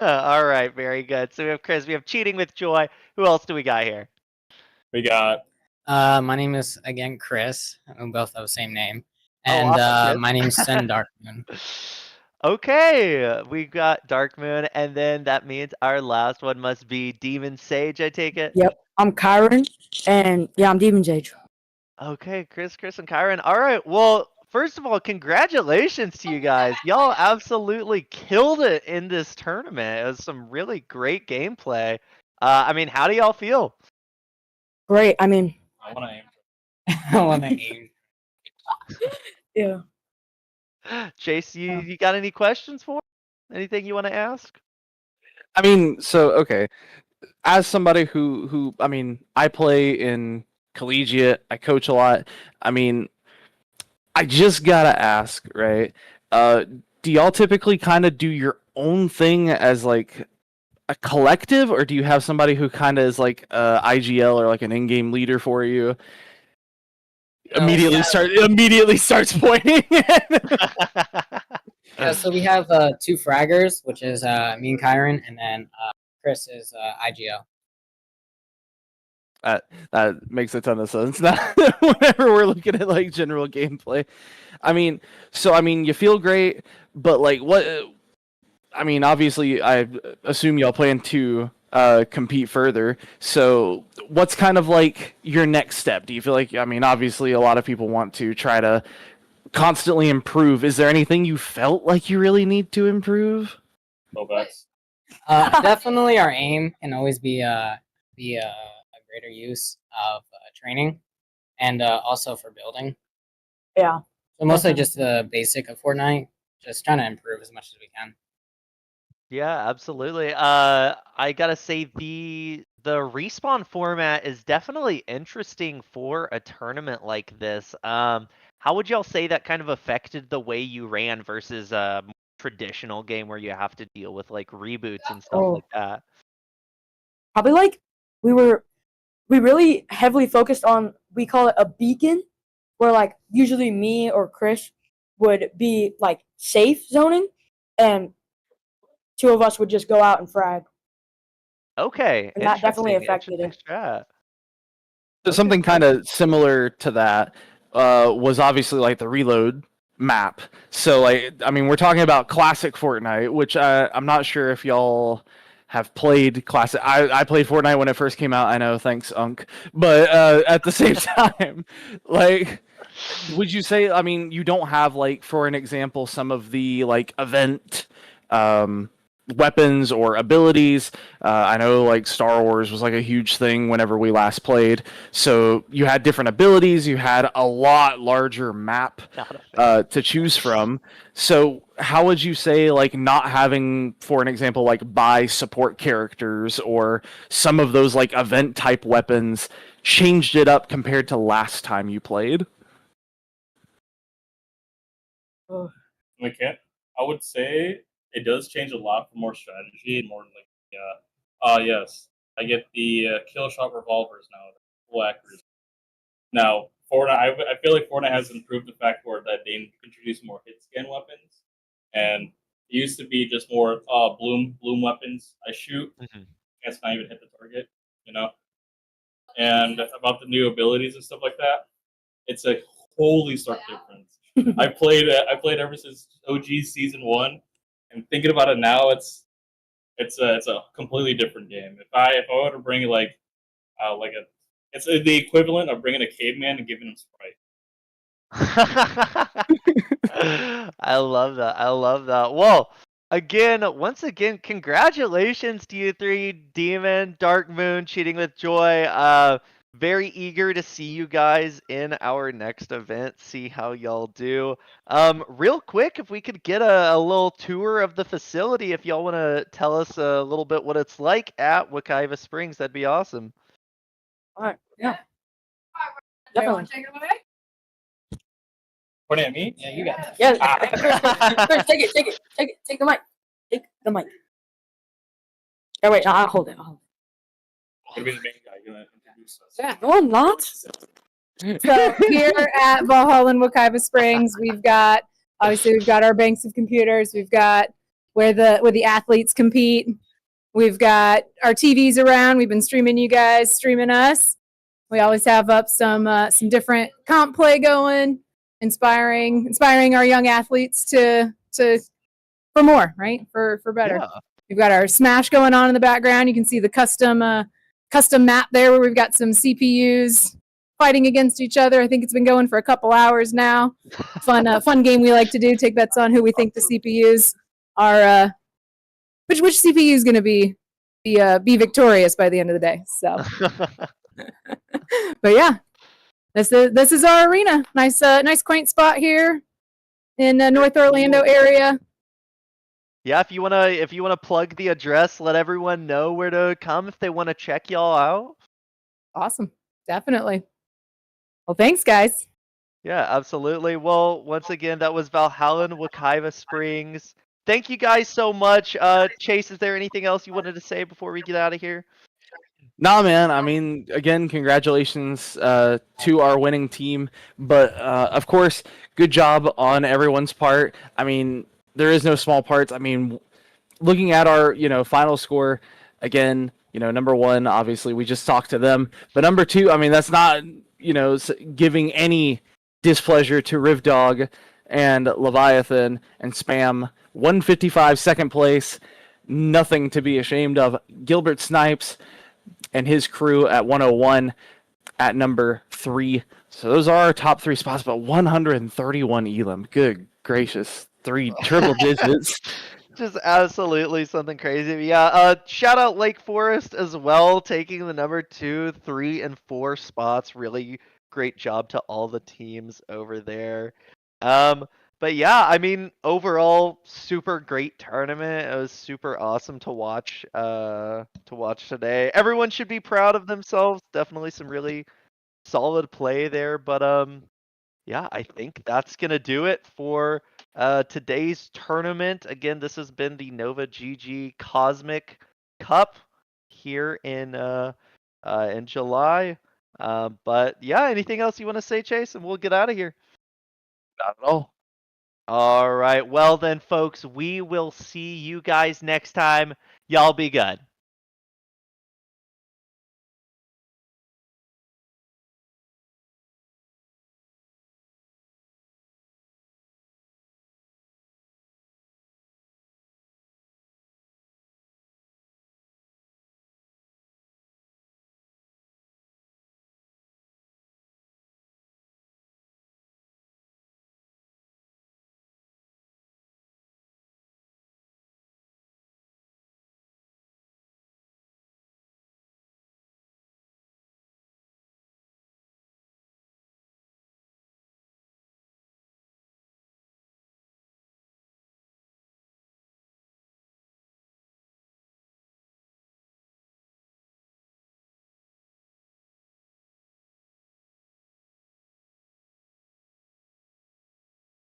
All right. Very good. So we have Chris. We have cheating with joy. Who else do we got here? We got. My name is again Chris. We both have the same name, and awesome, Chris. my name is Sen Darkmoon. Okay, we got Dark Moon, and then that means our last one must be Demon Sage, I take it? Yep, I'm Kyron, and yeah, I'm Demon Sage. Okay, Chris, and Kyron. All right, well, first of all, congratulations to you guys. Y'all absolutely killed it in this tournament. It was some really great gameplay. I mean, how do y'all feel? Great. I mean, I want to aim. I want to aim. yeah. Chase, you got any questions for him? Anything you want to ask? I mean, so okay, as somebody who I mean, I play in collegiate, I coach a lot. I mean, I just gotta ask, right? Do y'all typically kind of do your own thing as like a collective, or do you have somebody who kind of is like IGL or like an in-game leader for you? Immediately starts pointing. So we have 2 fraggers, which is me and Kyron, and then Chris is IGO. That makes a ton of sense. Now, whenever we're looking at like general gameplay, I mean, you feel great, but like what? I mean, obviously, I assume y'all plan to compete further. So, what's kind of like your next step? Do you feel like? I mean, obviously, a lot of people want to try to constantly improve. Is there anything you felt like you really need to improve? Go back. Definitely, our aim can always be a greater use of training, and also for building. Yeah. So mostly just the basic of Fortnite, just trying to improve as much as we can. Yeah, absolutely. I gotta say the respawn format is definitely interesting for a tournament like this. How would y'all say that kind of affected the way you ran versus a more traditional game where you have to deal with like reboots and stuff like that? Probably like we really heavily focused on, we call it a beacon, where like usually me or Chris would be like safe zoning, and 2 of us would just go out and frag. Okay, And that definitely interesting affected it. strat. Something kind of similar to that was obviously like the reload map. So like, I mean, we're talking about classic Fortnite, which I'm not sure if y'all have played classic. I played Fortnite when it first came out. I know, thanks, Unk. But at the same time, like, would you say? I mean, you don't have like, for an example, some of the like event weapons or abilities. I know like Star Wars was like a huge thing whenever we last played. So you had different abilities. You had a lot larger map to choose from. So how would you say like not having, for an example, like buy support characters or some of those like event type weapons changed it up compared to last time you played? I would say it does change a lot for more strategy and more like yes. I get the kill shot revolvers now, full accuracy. Now, Fortnite, I feel like Fortnite has improved the fact where that they introduced more hit scan weapons, and it used to be just more bloom weapons. I shoot, guess not even hit the target, you know. And about the new abilities and stuff like that, it's a totally stark difference. I played ever since OG season 1, and thinking about it now, it's a completely different game. If I were to bring it's the equivalent of bringing a caveman and giving him Sprite. I love that. I love that. Well, once again, congratulations to you three, Demon, Dark Moon, Cheating with Joy. Very eager to see you guys in our next event, see how y'all do. Real quick, if we could get a little tour of the facility, if y'all want to tell us a little bit what it's like at Wekiva Springs, that'd be awesome. All right. Yeah. Everyone Definitely. take it away. Pointing at me? Yeah, you got that. Yeah. Chris, take the mic. Take the mic. Oh wait, I'll hold it. Gonna be the main guy. You're gonna introduce us. Yeah. No, I'm not. So here at Valhalla in Wekiva Springs, we've got our banks of computers. We've got where the athletes compete. We've got our TVs around. We've been streaming you guys, streaming us. We always have up some different comp play going, inspiring our young athletes to for more, right? For better. Yeah. We've got our Smash going on in the background. You can see the custom map there where we've got some CPUs fighting against each other. I think it's been going for a couple hours now. Fun game we like to do. Take bets on who we think the CPUs are. Which CPU is going to be victorious by the end of the day. So, but yeah, this is our arena. Nice quaint spot here in North Orlando area. Yeah, if you wanna plug the address, let everyone know where to come if they wanna check y'all out. Awesome, definitely. Well, thanks, guys. Yeah, absolutely. Well, once again, that was Valhalla in Wekiva Springs. Thank you guys so much. Chase, is there anything else you wanted to say before we get out of here? Nah, man. I mean, again, congratulations to our winning team. But of course, good job on everyone's part. I mean, there is no small parts. I mean, looking at our final score, again, number one, obviously we just talked to them. But number two, I mean, that's not giving any displeasure to Rivdog and Leviathan and Spam. 155 second place, nothing to be ashamed of. Gilbert Snipes and his crew at 101 at number 3. So those are our top 3 spots, but 131 elim. Good gracious. 3 triple digits. Just absolutely something crazy. Yeah, shout out Lake Forest as well, taking the number 2, 3, and 4 spots. Really great job to all the teams over there. But yeah, I mean, overall, super great tournament. It was super awesome to watch today. Everyone should be proud of themselves. Definitely some really solid play there. But yeah, I think that's gonna do it for today's tournament. Again, this has been the Nova GG Cosmic Cup here in July. But yeah, anything else you want to say, Chase, and we'll get out of here. Not at all. All right. Well then, folks, we will see you guys next time. Y'all be good.